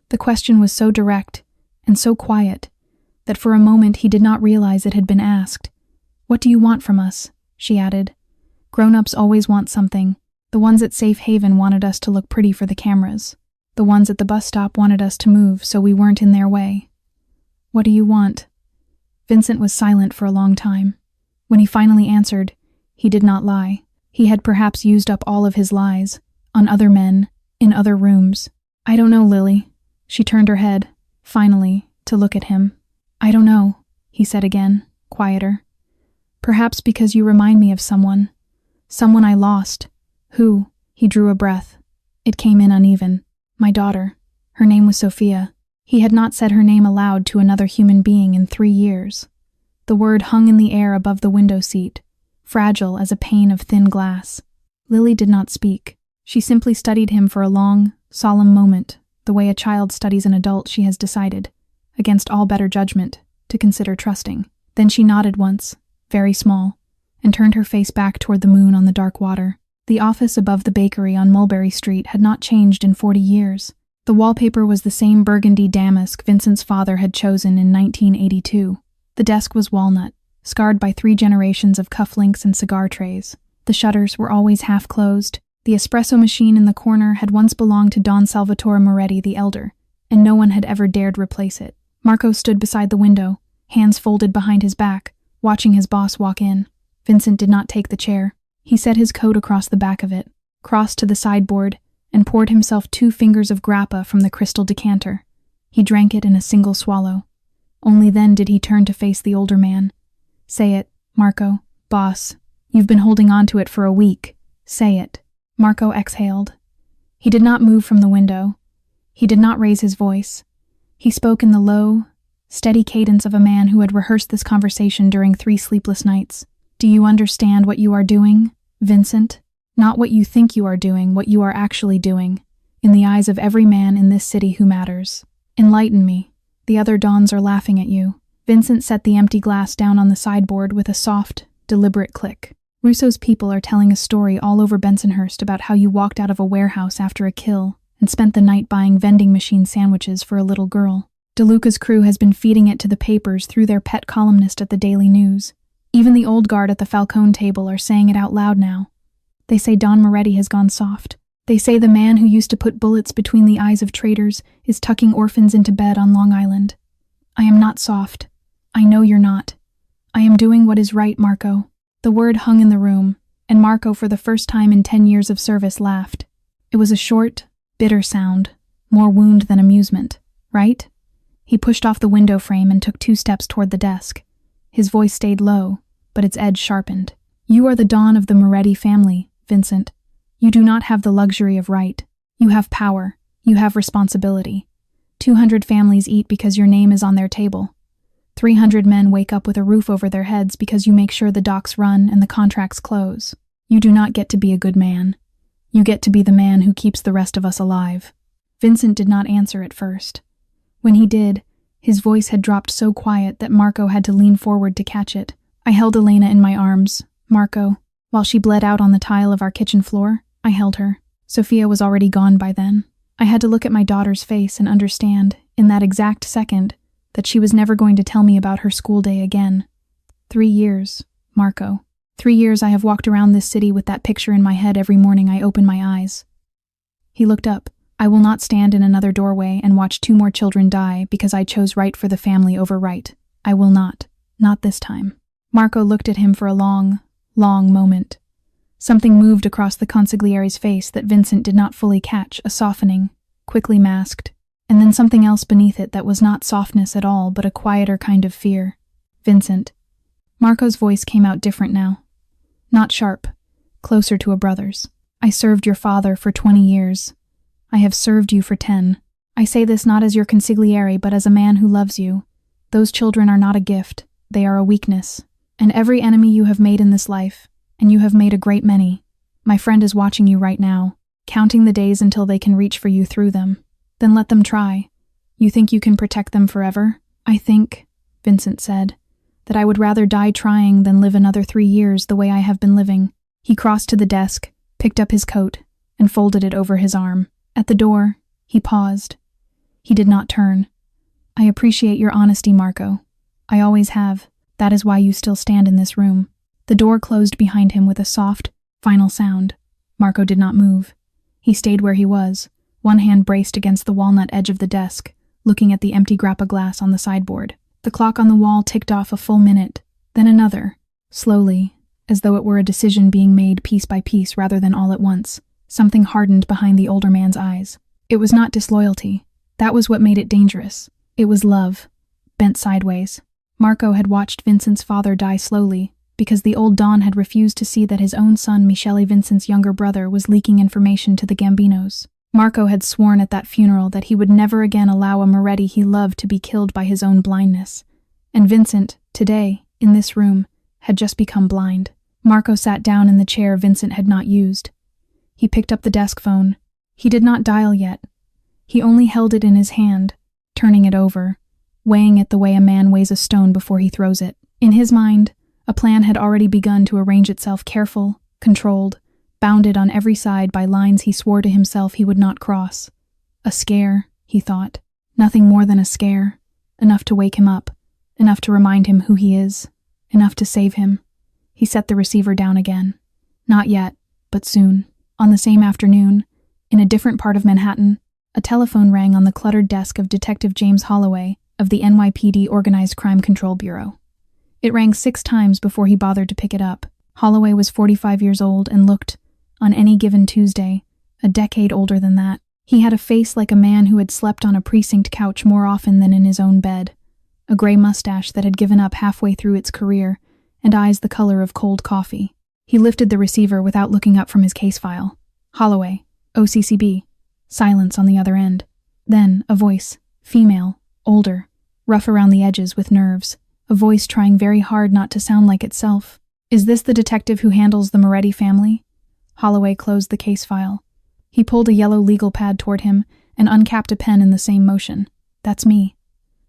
The question was so direct and so quiet that for a moment he did not realize it had been asked. "What do you want from us?" she added. "Grown-ups always want something. The ones at Safe Haven wanted us to look pretty for the cameras. The ones at the bus stop wanted us to move so we weren't in their way. What do you want?" Vincent was silent for a long time. When he finally answered, he did not lie. He had perhaps used up all of his lies, on other men, in other rooms. "I don't know, Lily." She turned her head, finally, to look at him. "I don't know," he said again, quieter. "Perhaps because you remind me of someone. Someone I lost. Who?" He drew a breath. It came in uneven. "My daughter. Her name was Sophia." He had not said her name aloud to another human being in 3 years. The word hung in the air above the window seat, fragile as a pane of thin glass. Lily did not speak. She simply studied him for a long, solemn moment, the way a child studies an adult she has decided, against all better judgment, to consider trusting. Then she nodded once, very small, and turned her face back toward the moon on the dark water. The office above the bakery on Mulberry Street had not changed in 40 years. The wallpaper was the same burgundy damask Vincent's father had chosen in 1982. The desk was walnut, scarred by 3 generations of cufflinks and cigar trays. The shutters were always half closed. The espresso machine in the corner had once belonged to Don Salvatore Moretti the Elder, and no one had ever dared replace it. Marco stood beside the window, hands folded behind his back, watching his boss walk in. Vincent did not take the chair. He set his coat across the back of it, crossed to the sideboard, and poured himself 2 fingers of grappa from the crystal decanter. He drank it in a single swallow. Only then did he turn to face the older man. "Say it, Marco. Boss, you've been holding on to it for a week. Say it." Marco exhaled. He did not move from the window. He did not raise his voice. He spoke in the low, steady cadence of a man who had rehearsed this conversation during 3 sleepless nights. "Do you understand what you are doing, Vincent? Not what you think you are doing, what you are actually doing, in the eyes of every man in this city who matters. Enlighten me. The other dons are laughing at you." Vincent set the empty glass down on the sideboard with a soft, deliberate click. "Russo's people are telling a story all over Bensonhurst about how you walked out of a warehouse after a kill and spent the night buying vending machine sandwiches for a little girl. DeLuca's crew has been feeding it to the papers through their pet columnist at the Daily News. Even the old guard at the Falcone table are saying it out loud now. They say Don Moretti has gone soft. They say the man who used to put bullets between the eyes of traitors is tucking orphans into bed on Long Island. I am not soft. I know you're not. I am doing what is right, Marco. The word hung in the room, and Marco, for the first time in 10 years of service, laughed. It was a short, bitter sound, more wound than amusement, right? He pushed off the window frame and took 2 steps toward the desk. His voice stayed low, but its edge sharpened. You are the dawn of the Moretti family, Vincent. You do not have the luxury of right. You have power. You have responsibility. 200 families eat because your name is on their table. 300 men wake up with a roof over their heads because you make sure the docks run and the contracts close. You do not get to be a good man. You get to be the man who keeps the rest of us alive. Vincent did not answer at first. When he did, his voice had dropped so quiet that Marco had to lean forward to catch it. I held Elena in my arms, Marco. While she bled out on the tile of our kitchen floor, I held her. Sophia was already gone by then. I had to look at my daughter's face and understand, in that exact second, that she was never going to tell me about her school day again. 3 years, Marco. 3 years I have walked around this city with that picture in my head every morning I open my eyes. He looked up. I will not stand in another doorway and watch 2 more children die because I chose right for the family over right. I will not. Not this time. Marco looked at him for a long, long moment. Something moved across the consigliere's face that Vincent did not fully catch, a softening, quickly masked, and then something else beneath it that was not softness at all but a quieter kind of fear. Vincent. Marco's voice came out different now. Not sharp, closer to a brother's. I served your father for 20 years. I have served you for 10. I say this not as your consigliere but as a man who loves you. Those children are not a gift, they are a weakness. And every enemy you have made in this life, and you have made a great many. My friend is watching you right now, counting the days until they can reach for you through them. Then let them try. You think you can protect them forever? I think, Vincent said, that I would rather die trying than live another 3 years the way I have been living. He crossed to the desk, picked up his coat, and folded it over his arm. At the door, he paused. He did not turn. I appreciate your honesty, Marco. I always have. That is why you still stand in this room. The door closed behind him with a soft, final sound. Marco did not move. He stayed where he was, one hand braced against the walnut edge of the desk, looking at the empty grappa glass on the sideboard. The clock on the wall ticked off a full minute, then another, slowly, as though it were a decision being made piece by piece rather than all at once. Something hardened behind the older man's eyes. It was not disloyalty. That was what made it dangerous. It was love, bent sideways. Marco had watched Vincent's father die slowly, because the old Don had refused to see that his own son, Michele Vincent's younger brother, was leaking information to the Gambinos. Marco had sworn at that funeral that he would never again allow a Moretti he loved to be killed by his own blindness. And Vincent, today, in this room, had just become blind. Marco sat down in the chair Vincent had not used. He picked up the desk phone. He did not dial yet. He only held it in his hand, turning it over, weighing it the way a man weighs a stone before he throws it. In his mind, a plan had already begun to arrange itself, careful, controlled, bounded on every side by lines he swore to himself he would not cross. A scare, he thought. Nothing more than a scare. Enough to wake him up. Enough to remind him who he is. Enough to save him. He set the receiver down again. Not yet, but soon. On the same afternoon, in a different part of Manhattan, a telephone rang on the cluttered desk of Detective James Holloway of the NYPD Organized Crime Control Bureau. It rang 6 times before he bothered to pick it up. Holloway was 45 years old and looked, on any given Tuesday, a decade older than that. He had a face like a man who had slept on a precinct couch more often than in his own bed, a gray mustache that had given up halfway through its career, and eyes the color of cold coffee. He lifted the receiver without looking up from his case file. Holloway, OCCB. Silence on the other end. Then, a voice, female, older, rough around the edges with nerves, a voice trying very hard not to sound like itself. Is this the detective who handles the Moretti family? Holloway closed the case file. He pulled a yellow legal pad toward him and uncapped a pen in the same motion. That's me.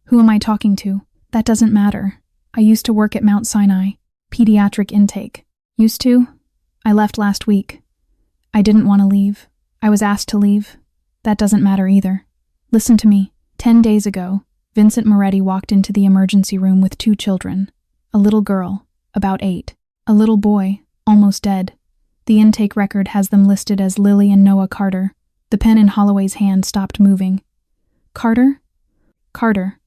Who am I talking to? That doesn't matter. I used to work at Mount Sinai. Pediatric intake. Used to? I left last week. I didn't want to leave. I was asked to leave. That doesn't matter either. Listen to me. 10 days ago, Vincent Moretti walked into the emergency room with 2 children. A little girl, about 8. A little boy, almost dead. The intake record has them listed as Lily and Noah Carter. The pen in Holloway's hand stopped moving. Carter? Carter.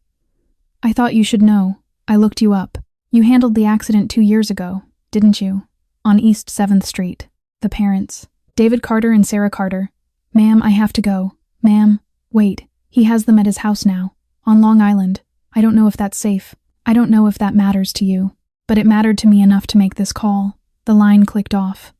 I thought you should know. I looked you up. You handled the accident 2 years ago. didn't you? On East 7th Street. The parents. David Carter and Sarah Carter. Ma'am, I have to go. Ma'am, wait. He has them at his house now. On Long Island. I don't know if that's safe. I don't know if that matters to you. But it mattered to me enough to make this call. The line clicked off.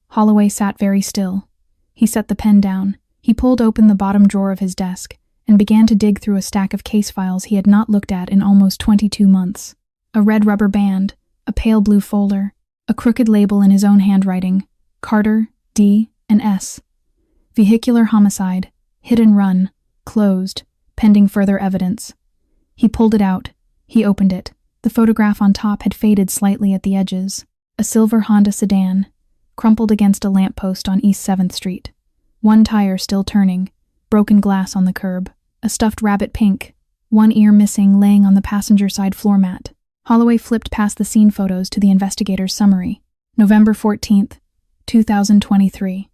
Holloway sat very still. He set the pen down. He pulled open the bottom drawer of his desk and began to dig through a stack of case files he had not looked at in almost 22 months. A red rubber band, a pale blue folder, a crooked label in his own handwriting, Carter, D, and S. Vehicular homicide, hit and run, closed, pending further evidence. He pulled it out. He opened it. The photograph on top had faded slightly at the edges. A silver Honda sedan, crumpled against a lamppost on East 7th Street. One tire still turning, broken glass on the curb. A stuffed rabbit pink, one ear missing, laying on the passenger side floor mat. Holloway flipped past the scene photos to the investigator's summary. November 14th, 2023.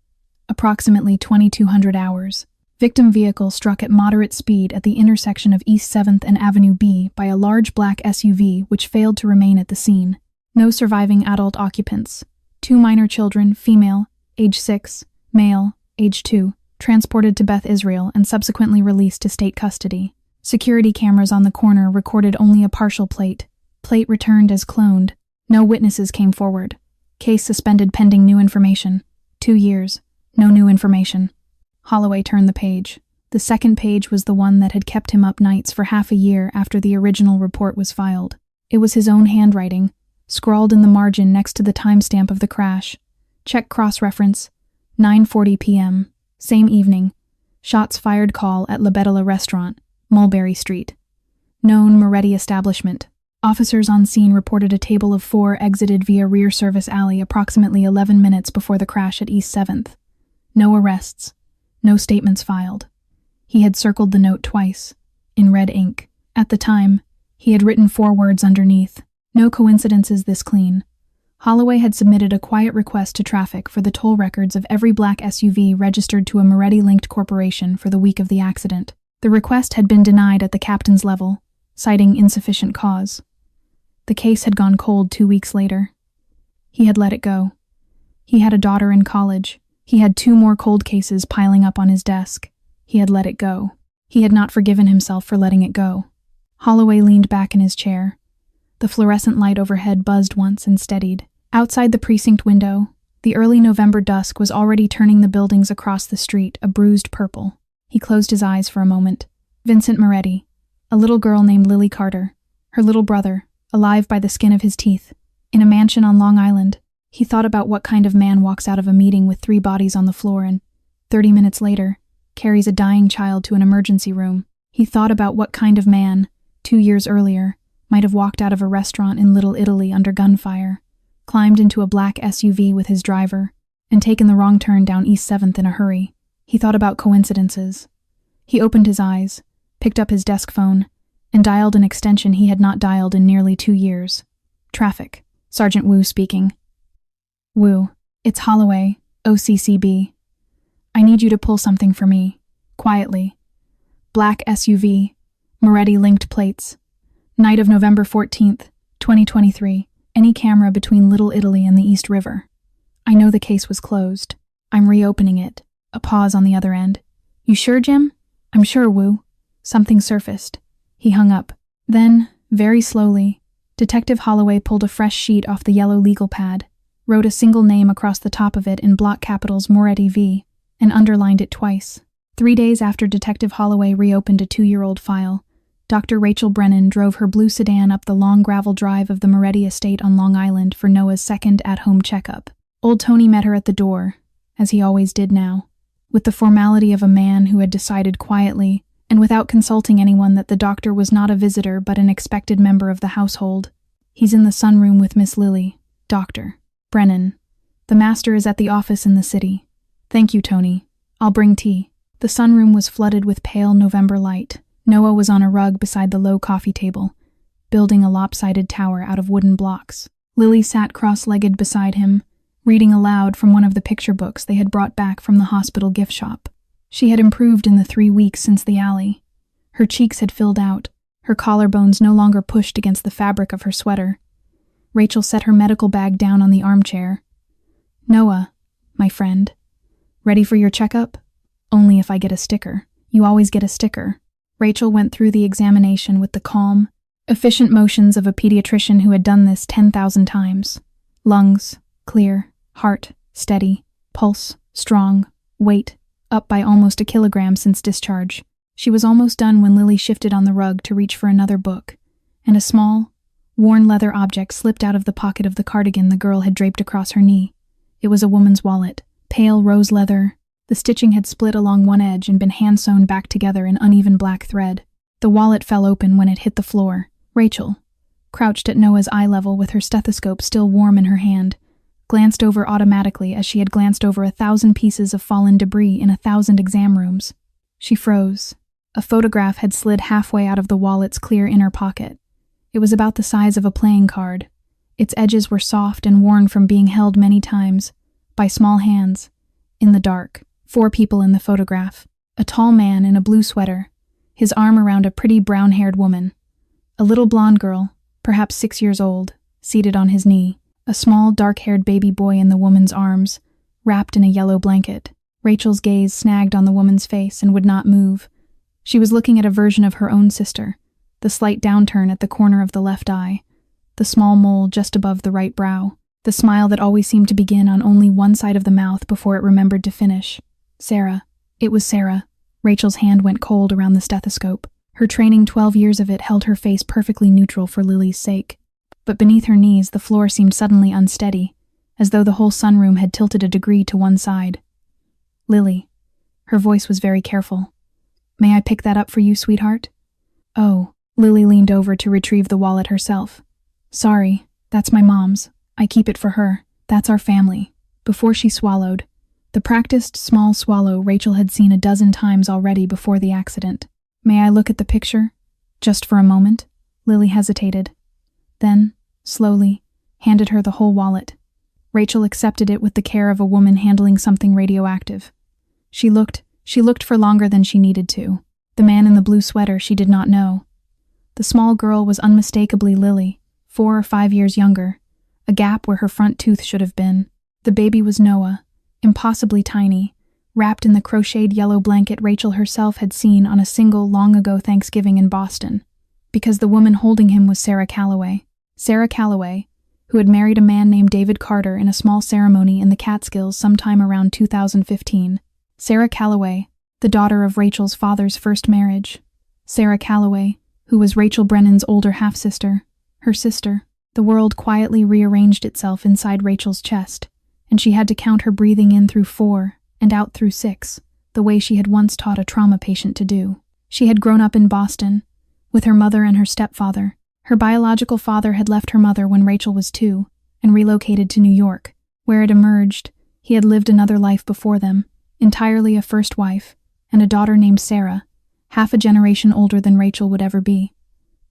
Approximately 2200 hours. Victim vehicle struck at moderate speed at the intersection of East 7th and Avenue B by a large black SUV which failed to remain at the scene. No surviving adult occupants. 2 minor children, female, age 6, male, age 2, transported to Beth Israel and subsequently released to state custody. Security cameras on the corner recorded only a partial plate. Plate returned as cloned. No witnesses came forward. Case suspended pending new information. 2 years. No new information. Holloway turned the page. The second page was the one that had kept him up nights for half a year after the original report was filed. It was his own handwriting, scrawled in the margin next to the timestamp of the crash. Check cross-reference. 9:40 p.m. Same evening. Shots fired call at La Bettala Restaurant, Mulberry Street. Known Moretti establishment. Officers on scene reported a table of 4 exited via rear service alley approximately 11 minutes before the crash at East 7th. No arrests. No statements filed. He had circled the note twice, in red ink. At the time, he had written 4 words underneath. No coincidences this clean. Holloway had submitted a quiet request to traffic for the toll records of every black SUV registered to a Moretti-linked corporation for the week of the accident. The request had been denied at the captain's level, citing insufficient cause. The case had gone cold 2 weeks later. He had let it go. He had a daughter in college. He had 2 more cold cases piling up on his desk. He had let it go. He had not forgiven himself for letting it go. Holloway leaned back in his chair. The fluorescent light overhead buzzed once and steadied. Outside the precinct window, the early November dusk was already turning the buildings across the street a bruised purple. He closed his eyes for a moment. Vincent Moretti, a little girl named Lily Carter, her little brother, alive by the skin of his teeth, in a mansion on Long Island. He thought about what kind of man walks out of a meeting with 3 bodies on the floor and, 30 minutes later, carries a dying child to an emergency room. He thought about what kind of man, 2 years earlier, might have walked out of a restaurant in Little Italy under gunfire, climbed into a black SUV with his driver, and taken the wrong turn down East 7th in a hurry. He thought about coincidences. He opened his eyes, picked up his desk phone, and dialed an extension he had not dialed in nearly 2 years. Traffic. Sergeant Wu speaking. Wu, it's Holloway, OCCB. I need you to pull something for me. Quietly. Black SUV. Moretti-linked plates. Night of November 14th, 2023. Any camera between Little Italy and the East River. I know the case was closed. I'm reopening it. A pause on the other end. You sure, Jim? I'm sure, Wu. Something surfaced. He hung up. Then, very slowly, Detective Holloway pulled a fresh sheet off the yellow legal pad, wrote a single name across the top of it in block capitals Moretti V, and underlined it twice. 3 days after Detective Holloway reopened a 2-year-old file, Dr. Rachel Brennan drove her blue sedan up the long gravel drive of the Moretti estate on Long Island for Noah's second at-home checkup. Old Tony met her at the door, as he always did now, with the formality of a man who had decided quietly, and without consulting anyone, that the doctor was not a visitor but an expected member of the household. He's in the sunroom with Miss Lily, Dr. Brennan. The master is at the office in the city. Thank you, Tony. I'll bring tea. The sunroom was flooded with pale November light. Noah was on a rug beside the low coffee table, building a lopsided tower out of wooden blocks. Lily sat cross-legged beside him, reading aloud from one of the picture books they had brought back from the hospital gift shop. She had improved in the 3 weeks since the alley. Her cheeks had filled out, her collarbones no longer pushed against the fabric of her sweater, Rachel set her medical bag down on the armchair. "Noah, my friend. Ready for your checkup? Only if I get a sticker. You always get a sticker." Rachel went through the examination with the calm, efficient motions of a pediatrician who had done this 10,000 times. Lungs, clear. Heart, steady. Pulse, strong. Weight, up by almost a kilogram since discharge. She was almost done when Lily shifted on the rug to reach for another book, and a small, worn leather object slipped out of the pocket of the cardigan the girl had draped across her knee. It was a woman's wallet, pale rose leather. The stitching had split along one edge and been hand-sewn back together in uneven black thread. The wallet fell open when it hit the floor. Rachel, crouched at Noah's eye level with her stethoscope still warm in her hand, glanced over automatically as she had glanced over 1,000 pieces of fallen debris in 1,000 exam rooms. She froze. A photograph had slid halfway out of the wallet's clear inner pocket. It was about the size of a playing card. Its edges were soft and worn from being held many times, by small hands. In the dark, 4 people in the photograph. A tall man in a blue sweater, his arm around a pretty brown-haired woman. A little blonde girl, perhaps 6 years old, seated on his knee. A small, dark-haired baby boy in the woman's arms, wrapped in a yellow blanket. Rachel's gaze snagged on the woman's face and would not move. She was looking at a version of her own sister, the slight downturn at the corner of the left eye, the small mole just above the right brow, the smile that always seemed to begin on only one side of the mouth before it remembered to finish. Sarah. It was Sarah. Rachel's hand went cold around the stethoscope. Her training, 12 years of it, held her face perfectly neutral for Lily's sake. But beneath her knees, the floor seemed suddenly unsteady, as though the whole sunroom had tilted a degree to one side. "Lily." Her voice was very careful. "May I pick that up for you, sweetheart?" "Oh." Lily leaned over to retrieve the wallet herself. "Sorry, that's my mom's. I keep it for her. That's our family." Before she swallowed, the practiced small swallow Rachel had seen a dozen times already before the accident. "May I look at the picture? Just for a moment?" Lily hesitated. Then, slowly, handed her the whole wallet. Rachel accepted it with the care of a woman handling something radioactive. She looked for longer than she needed to. The man in the blue sweater she did not know. The small girl was unmistakably Lily, 4 or 5 years younger, a gap where her front tooth should have been. The baby was Noah, impossibly tiny, wrapped in the crocheted yellow blanket Rachel herself had seen on a single long-ago Thanksgiving in Boston, because the woman holding him was Sarah Calloway. Sarah Calloway, who had married a man named David Carter in a small ceremony in the Catskills sometime around 2015. Sarah Calloway, the daughter of Rachel's father's first marriage. Sarah Calloway, who was Rachel Brennan's older half-sister, her sister. The world quietly rearranged itself inside Rachel's chest, and she had to count her breathing in through 4 and out through 6, the way she had once taught a trauma patient to do. She had grown up in Boston, with her mother and her stepfather. Her biological father had left her mother when Rachel was 2 and relocated to New York, where it emerged he had lived another life before them, entirely a first wife, and a daughter named Sarah, half a generation older than Rachel would ever be.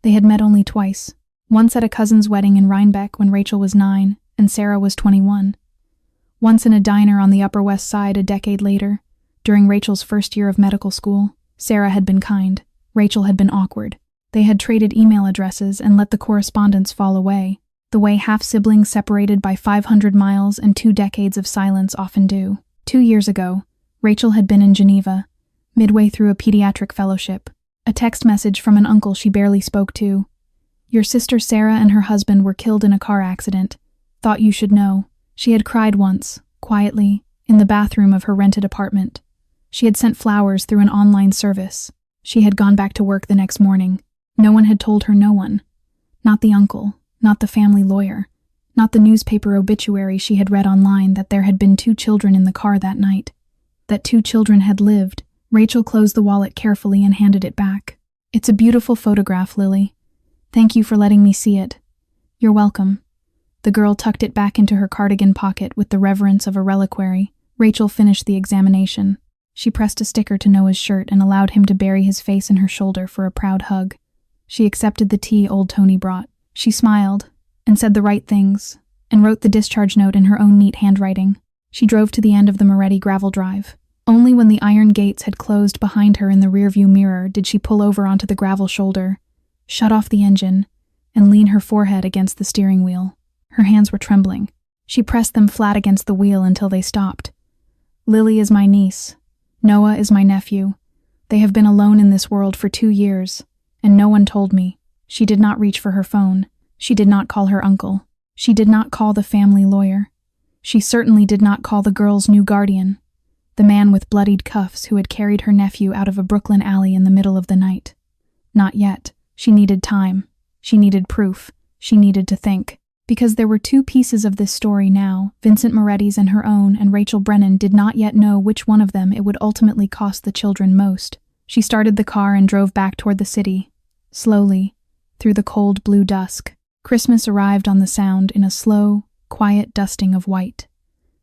They had met only twice, once at a cousin's wedding in Rhinebeck when Rachel was 9 and Sarah was 21. Once in a diner on the Upper West Side a decade later, during Rachel's first year of medical school. Sarah had been kind, Rachel had been awkward. They had traded email addresses and let the correspondence fall away, the way half-siblings separated by 500 miles and 2 decades of silence often do. 2 years ago, Rachel had been in Geneva, midway through a pediatric fellowship. A text message from an uncle she barely spoke to. "Your sister Sarah and her husband were killed in a car accident. Thought you should know." She had cried once, quietly, in the bathroom of her rented apartment. She had sent flowers through an online service. She had gone back to work the next morning. No one had told her, no one. Not the uncle, not the family lawyer, not the newspaper obituary she had read online that there had been 2 children in the car that night. That 2 children had lived. Rachel closed the wallet carefully and handed it back. "It's a beautiful photograph, Lily. Thank you for letting me see it." "You're welcome." The girl tucked it back into her cardigan pocket with the reverence of a reliquary. Rachel finished the examination. She pressed a sticker to Noah's shirt and allowed him to bury his face in her shoulder for a proud hug. She accepted the tea old Tony brought. She smiled, and said the right things, and wrote the discharge note in her own neat handwriting. She drove to the end of the Moretti gravel drive. Only when the iron gates had closed behind her in the rearview mirror did she pull over onto the gravel shoulder, shut off the engine, and lean her forehead against the steering wheel. Her hands were trembling. She pressed them flat against the wheel until they stopped. Lily is my niece. Noah is my nephew. They have been alone in this world for 2 years, and no one told me. She did not reach for her phone. She did not call her uncle. She did not call the family lawyer. She certainly did not call the girl's new guardian, the man with bloodied cuffs who had carried her nephew out of a Brooklyn alley in the middle of the night. Not yet. She needed time. She needed proof. She needed to think. Because there were 2 pieces of this story now, Vincent Moretti's and her own, and Rachel Brennan did not yet know which one of them it would ultimately cost the children most. She started the car and drove back toward the city. Slowly, through the cold blue dusk, Christmas arrived on the Sound in a slow, quiet dusting of white.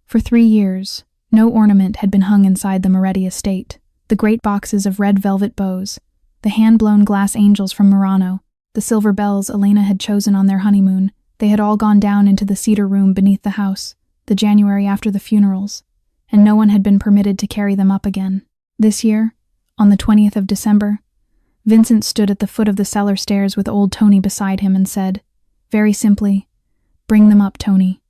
For 3 years, no ornament had been hung inside the Moretti estate. The great boxes of red velvet bows, the hand-blown glass angels from Murano, the silver bells Elena had chosen on their honeymoon, they had all gone down into the cedar room beneath the house, the January after the funerals, and no one had been permitted to carry them up again. This year, on the 20th of December, Vincent stood at the foot of the cellar stairs with old Tony beside him and said, very simply, "Bring them up, Tony."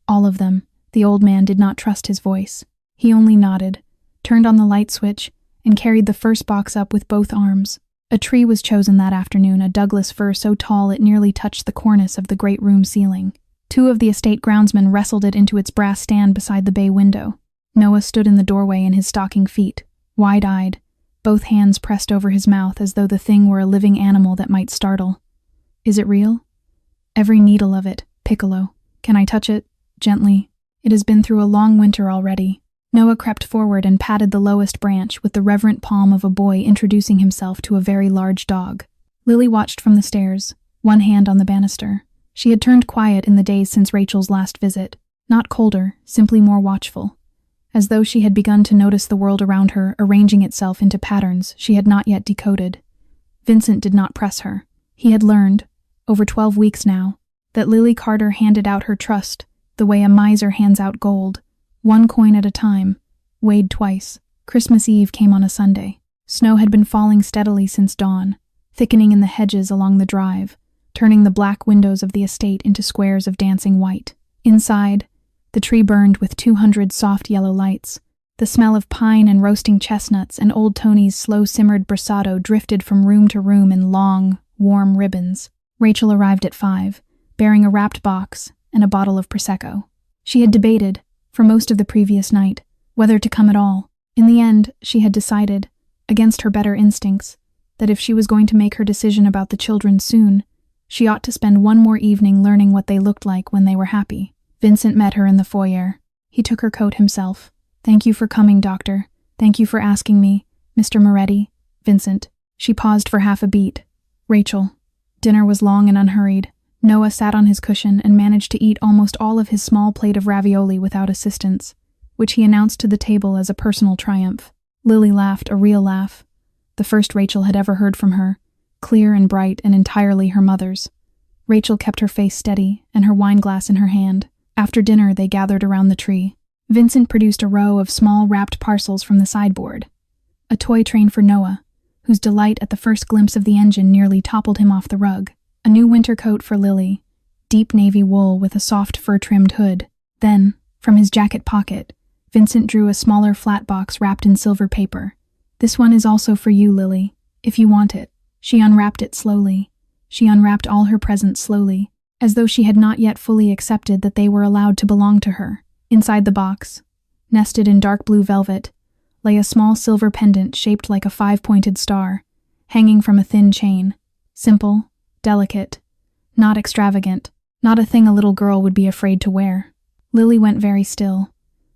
All of them. The old man did not trust his voice. He only nodded, turned on the light switch, and carried the first box up with both arms. A tree was chosen that afternoon, a Douglas fir so tall it nearly touched the cornice of the great room ceiling. 2 of the estate groundsmen wrestled it into its brass stand beside the bay window. Noah stood in the doorway in his stocking feet, wide-eyed, both hands pressed over his mouth as though the thing were a living animal that might startle. Is it real? Every needle of it, Piccolo. Can I touch it? Gently. It has been through a long winter already. Noah crept forward and patted the lowest branch with the reverent palm of a boy introducing himself to a very large dog. Lily watched from the stairs, one hand on the banister. She had turned quiet in the days since Rachel's last visit, not colder, simply more watchful, as though she had begun to notice the world around her arranging itself into patterns she had not yet decoded. Vincent did not press her. He had learned, over 12 weeks now, that Lily Carter handed out her trust the way a miser hands out gold, 1 coin at a time, weighed twice. Christmas Eve came on a Sunday. Snow had been falling steadily since dawn, thickening in the hedges along the drive, turning the black windows of the estate into squares of dancing white. Inside, the tree burned with 200 soft yellow lights. The smell of pine and roasting chestnuts and old Tony's slow-simmered brissetto drifted from room to room in long, warm ribbons. Rachel arrived at 5, bearing a wrapped box and a bottle of Prosecco. She had debated, for most of the previous night, whether to come at all. In the end, she had decided, against her better instincts, that if she was going to make her decision about the children soon, she ought to spend 1 more evening learning what they looked like when they were happy. Vincent met her in the foyer. He took her coat himself. "Thank you for coming, Doctor. Thank you for asking me, Mr. Moretti." "Vincent." She paused for half a beat. "Rachel." Dinner was long and unhurried. Noah sat on his cushion and managed to eat almost all of his small plate of ravioli without assistance, which he announced to the table as a personal triumph. Lily laughed, a real laugh, the first Rachel had ever heard from her, clear and bright and entirely her mother's. Rachel kept her face steady and her wineglass in her hand. After dinner, they gathered around the tree. Vincent produced a row of small wrapped parcels from the sideboard. A toy train for Noah, whose delight at the first glimpse of the engine nearly toppled him off the rug. A new winter coat for Lily, deep navy wool with a soft fur-trimmed hood. Then, from his jacket pocket, Vincent drew a smaller flat box wrapped in silver paper. "This one is also for you, Lily, if you want it." She unwrapped it slowly. She unwrapped all her presents slowly, as though she had not yet fully accepted that they were allowed to belong to her. Inside the box, nested in dark blue velvet, lay a small silver pendant shaped like a 5-pointed star, hanging from a thin chain. Simple, delicate, not extravagant, not a thing a little girl would be afraid to wear. Lily went very still.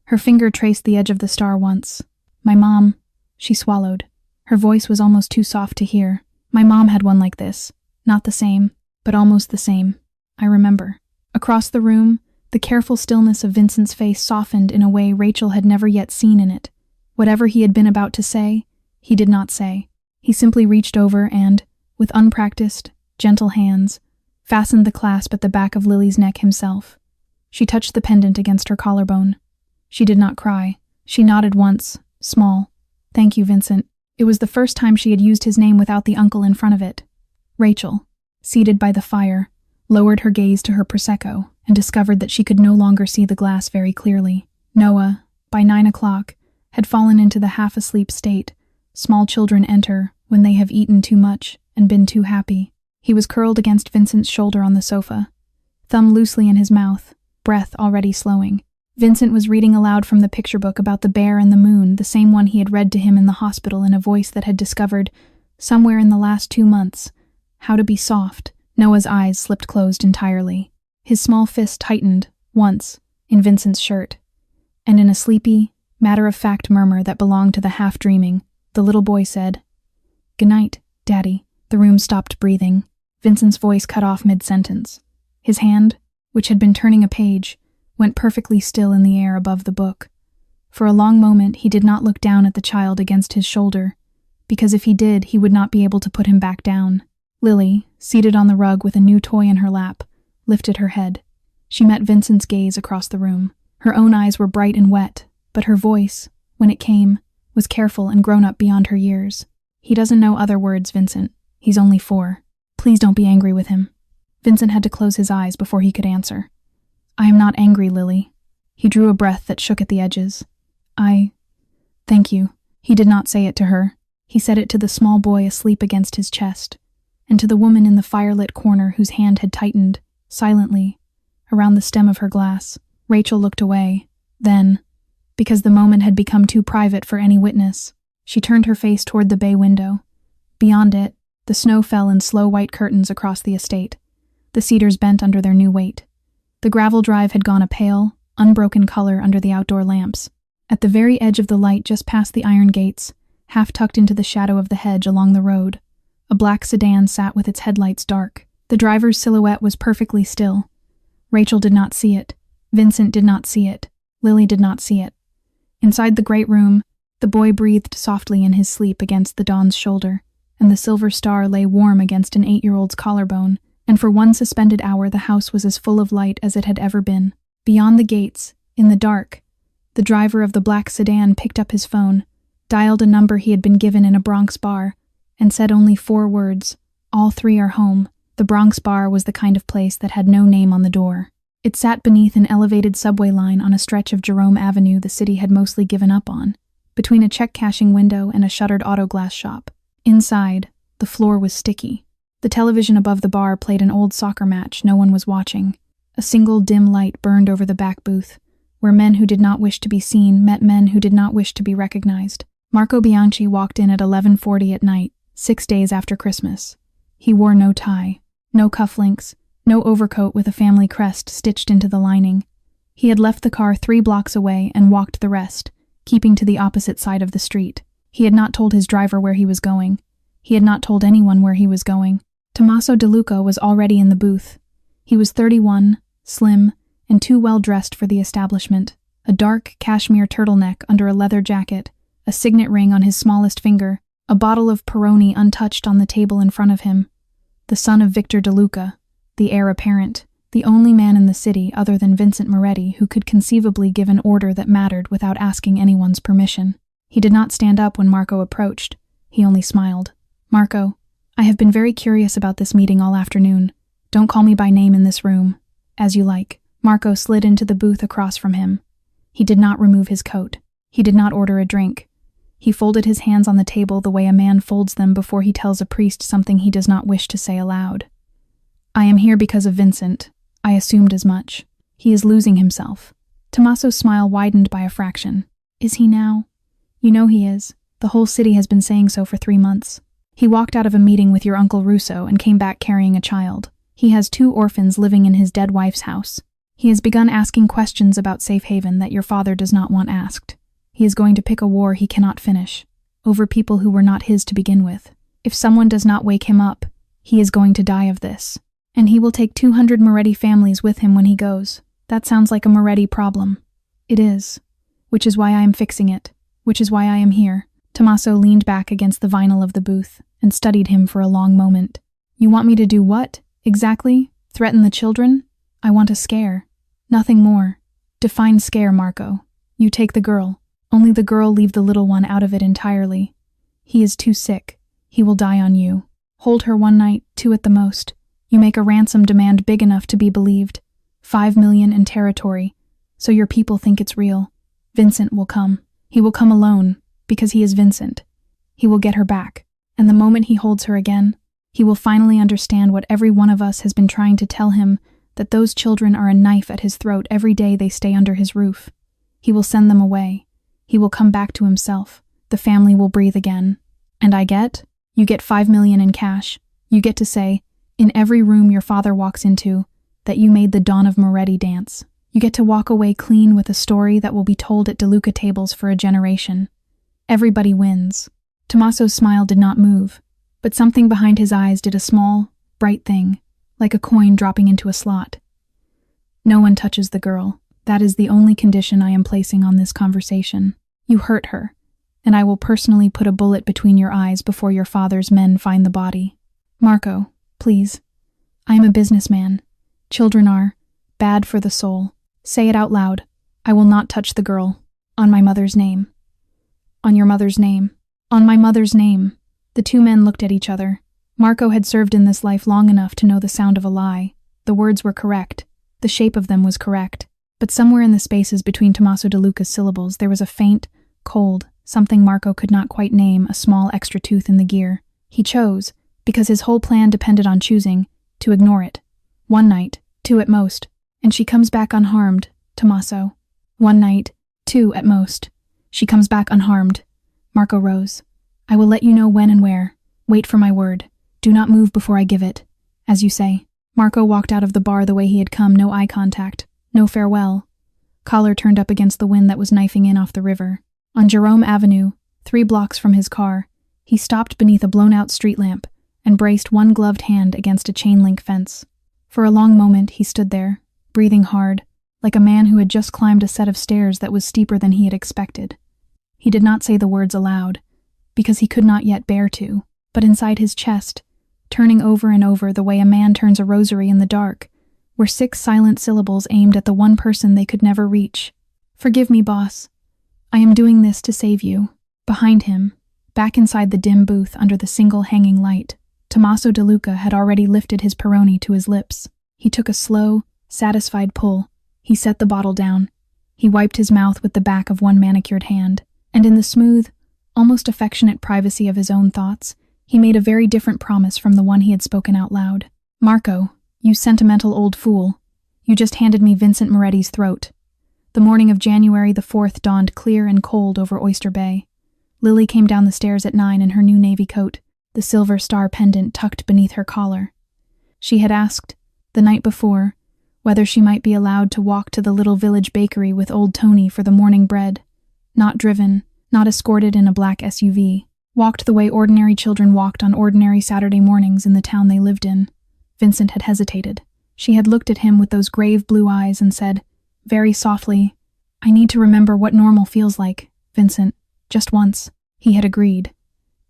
Her finger traced the edge of the star once. "My mom," she swallowed. Her voice was almost too soft to hear. "My mom had one like this. Not the same, but almost the same. I remember." Across the room, the careful stillness of Vincent's face softened in a way Rachel had never yet seen in it. Whatever he had been about to say, he did not say. He simply reached over and, with unpracticed, gentle hands, fastened the clasp at the back of Lily's neck himself. She touched the pendant against her collarbone. She did not cry. She nodded once, small. "Thank you, Vincent." It was the first time she had used his name without the uncle in front of it. Rachel, seated by the fire, lowered her gaze to her Prosecco, and discovered that she could no longer see the glass very clearly. Noah, by 9 o'clock, had fallen into the half-asleep state small children enter when they have eaten too much and been too happy. He was curled against Vincent's shoulder on the sofa, thumb loosely in his mouth, breath already slowing. Vincent was reading aloud from the picture book about the bear and the moon, the same one he had read to him in the hospital in a voice that had discovered, somewhere in the last 2 months, how to be soft. Noah's eyes slipped closed entirely. His small fist tightened, once, in Vincent's shirt, and in a sleepy, matter-of-fact murmur that belonged to the half-dreaming, the little boy said, "Good night, Daddy." The room stopped breathing. Vincent's voice cut off mid-sentence. His hand, which had been turning a page, went perfectly still in the air above the book. For a long moment he did not look down at the child against his shoulder, because if he did, he would not be able to put him back down. Lily, seated on the rug with a new toy in her lap, lifted her head. She met Vincent's gaze across the room. Her own eyes were bright and wet, but her voice, when it came, was careful and grown-up beyond her years. "He doesn't know other words, Vincent. He's only 4. Please don't be angry with him." Vincent had to close his eyes before he could answer. "I am not angry, Lily." He drew a breath that shook at the edges. Thank you." He did not say it to her. He said it to the small boy asleep against his chest, and to the woman in the firelit corner whose hand had tightened, silently, around the stem of her glass. Rachel looked away. Then, because the moment had become too private for any witness, she turned her face toward the bay window. Beyond it, the snow fell in slow white curtains across the estate. The cedars bent under their new weight. The gravel drive had gone a pale, unbroken color under the outdoor lamps. At the very edge of the light just past the iron gates, half tucked into the shadow of the hedge along the road, a black sedan sat with its headlights dark. The driver's silhouette was perfectly still. Rachel did not see it. Vincent did not see it. Lily did not see it. Inside the great room, the boy breathed softly in his sleep against the dawn's shoulder, and the silver star lay warm against an 8-year-old's collarbone, and for one suspended hour the house was as full of light as it had ever been. Beyond the gates, in the dark, the driver of the black sedan picked up his phone, dialed a number he had been given in a Bronx bar, and said only 4 words, "All 3 are home." The Bronx bar was the kind of place that had no name on the door. It sat beneath an elevated subway line on a stretch of Jerome Avenue the city had mostly given up on, between a check-cashing window and a shuttered auto glass shop. Inside, the floor was sticky. The television above the bar played an old soccer match no one was watching. A single dim light burned over the back booth, where men who did not wish to be seen met men who did not wish to be recognized. Marco Bianchi walked in at 11:40 at night, 6 days after Christmas. He wore no tie, no cufflinks, no overcoat with a family crest stitched into the lining. He had left the car 3 blocks away and walked the rest, keeping to the opposite side of the street. He had not told his driver where he was going. He had not told anyone where he was going. Tommaso DeLuca was already in the booth. He was 31, slim, and too well dressed for the establishment. A dark cashmere turtleneck under a leather jacket, a signet ring on his smallest finger, a bottle of Peroni untouched on the table in front of him. The son of Victor DeLuca, the heir apparent, the only man in the city other than Vincent Moretti who could conceivably give an order that mattered without asking anyone's permission. He did not stand up when Marco approached. He only smiled. "Marco, I have been very curious about this meeting all afternoon. Don't call me by name in this room. As you like." Marco slid into the booth across from him. He did not remove his coat. He did not order a drink. He folded his hands on the table the way a man folds them before he tells a priest something he does not wish to say aloud. "I am here because of Vincent. I assumed as much. He is losing himself." Tommaso's smile widened by a fraction. "Is he now?" "You know he is. The whole city has been saying so for 3 months. He walked out of a meeting with your Uncle Russo and came back carrying a child. He has 2 orphans living in his dead wife's house. He has begun asking questions about Safe Haven that your father does not want asked. He is going to pick a war he cannot finish, over people who were not his to begin with. If someone does not wake him up, he is going to die of this. And he will take 200 Moretti families with him when he goes. That sounds like a Moretti problem." "It is. Which is why I am fixing it. Which is why I am here." Tommaso leaned back against the vinyl of the booth and studied him for a long moment. "You want me to do what, exactly? Threaten the children? I want a scare. Nothing more. Define scare, Marco. You take the girl. Only the girl, leave the little one out of it entirely. He is too sick. He will die on you. Hold her 1 night, 2 at the most. You make a ransom demand big enough to be believed. 5 million in territory, so your people think it's real. Vincent will come. He will come alone, because he is Vincent. He will get her back, and the moment he holds her again, he will finally understand what every one of us has been trying to tell him, that those children are a knife at his throat every day they stay under his roof. He will send them away. He will come back to himself. The family will breathe again. And you get 5 million in cash. You get to say, in every room your father walks into, that you made the Dawn of Moretti dance. You get to walk away clean with a story that will be told at DeLuca tables for a generation. Everybody wins. Tommaso's smile did not move, but something behind his eyes did a small, bright thing, like a coin dropping into a slot. No one touches the girl. That is the only condition I am placing on this conversation. You hurt her, and I will personally put a bullet between your eyes before your father's men find the body. Marco, please. I am a businessman. Children are bad for the soul. Say it out loud. I will not touch the girl. On my mother's name. On your mother's name. On my mother's name. The two men looked at each other. Marco had served in this life long enough to know the sound of a lie. The words were correct. The shape of them was correct. But somewhere in the spaces between Tommaso DeLuca's syllables there was a faint, cold, something Marco could not quite name, a small extra tooth in the gear. He chose, because his whole plan depended on choosing, to ignore it. One night, 2 at most, and she comes back unharmed, Tommaso. One night, 2 at most. She comes back unharmed. Marco rose. I will let you know when and where. Wait for my word. Do not move before I give it. As you say. Marco walked out of the bar the way he had come, no eye contact, no farewell. Collar turned up against the wind that was knifing in off the river. On Jerome Avenue, 3 blocks from his car, he stopped beneath a blown-out street lamp and braced one gloved hand against a chain-link fence. For a long moment he stood there, breathing hard, like a man who had just climbed a set of stairs that was steeper than he had expected. He did not say the words aloud, because he could not yet bear to, but inside his chest, turning over and over the way a man turns a rosary in the dark, were 6 silent syllables aimed at the one person they could never reach. Forgive me, boss. I am doing this to save you. Behind him, back inside the dim booth under the single hanging light, Tommaso DeLuca had already lifted his Peroni to his lips. He took a slow, satisfied pull. He set the bottle down. He wiped his mouth with the back of one manicured hand, and in the smooth, almost affectionate privacy of his own thoughts, he made a very different promise from the one he had spoken out loud. Marco, you sentimental old fool. You just handed me Vincent Moretti's throat. The morning of January the 4th dawned clear and cold over Oyster Bay. Lily came down the stairs at 9 in her new navy coat, the silver star pendant tucked beneath her collar. She had asked, the night before, whether she might be allowed to walk to the little village bakery with old Tony for the morning bread. Not driven, not escorted in a black SUV. Walked the way ordinary children walked on ordinary Saturday mornings in the town they lived in. Vincent had hesitated. She had looked at him with those grave blue eyes and said, very softly, I need to remember what normal feels like, Vincent, just once. He had agreed.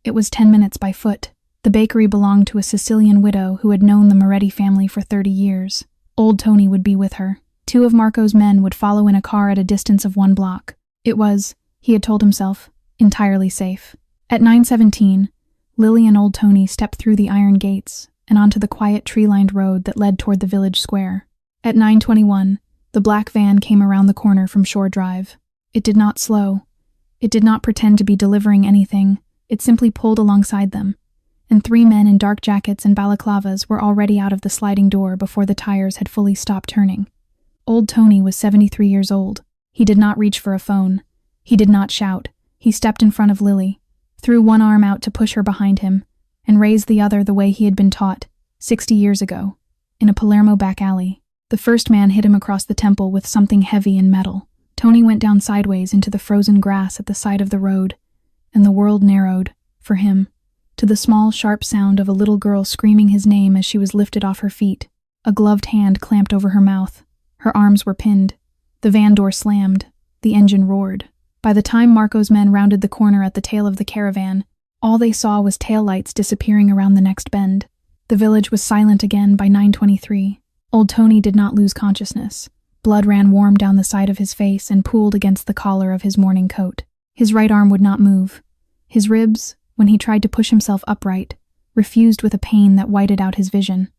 It was 10 minutes by foot. The bakery belonged to a Sicilian widow who had known the Moretti family for 30 years. Old Tony would be with her. 2 of Marco's men would follow in a car at a distance of 1 block. It was, he had told himself, entirely safe. At 9:17, Lily and old Tony stepped through the iron gates and onto the quiet tree-lined road that led toward the village square. At 9:21, the black van came around the corner from Shore Drive. It did not slow. It did not pretend to be delivering anything. It simply pulled alongside them, and 3 men in dark jackets and balaclavas were already out of the sliding door before the tires had fully stopped turning. Old Tony was 73 years old. He did not reach for a phone. He did not shout. He stepped in front of Lily, threw one arm out to push her behind him, and raised the other the way he had been taught, 60 years ago, in a Palermo back alley. The first man hit him across the temple with something heavy and metal. Tony went down sideways into the frozen grass at the side of the road, and the world narrowed, for him, to the small, sharp sound of a little girl screaming his name as she was lifted off her feet. A gloved hand clamped over her mouth. Her arms were pinned. The van door slammed. The engine roared. By the time Marco's men rounded the corner at the tail of the caravan, all they saw was taillights disappearing around the next bend. The village was silent again by 9:23. Old Tony did not lose consciousness. Blood ran warm down the side of his face and pooled against the collar of his morning coat. His right arm would not move. His ribs, when he tried to push himself upright, refused with a pain that whited out his vision.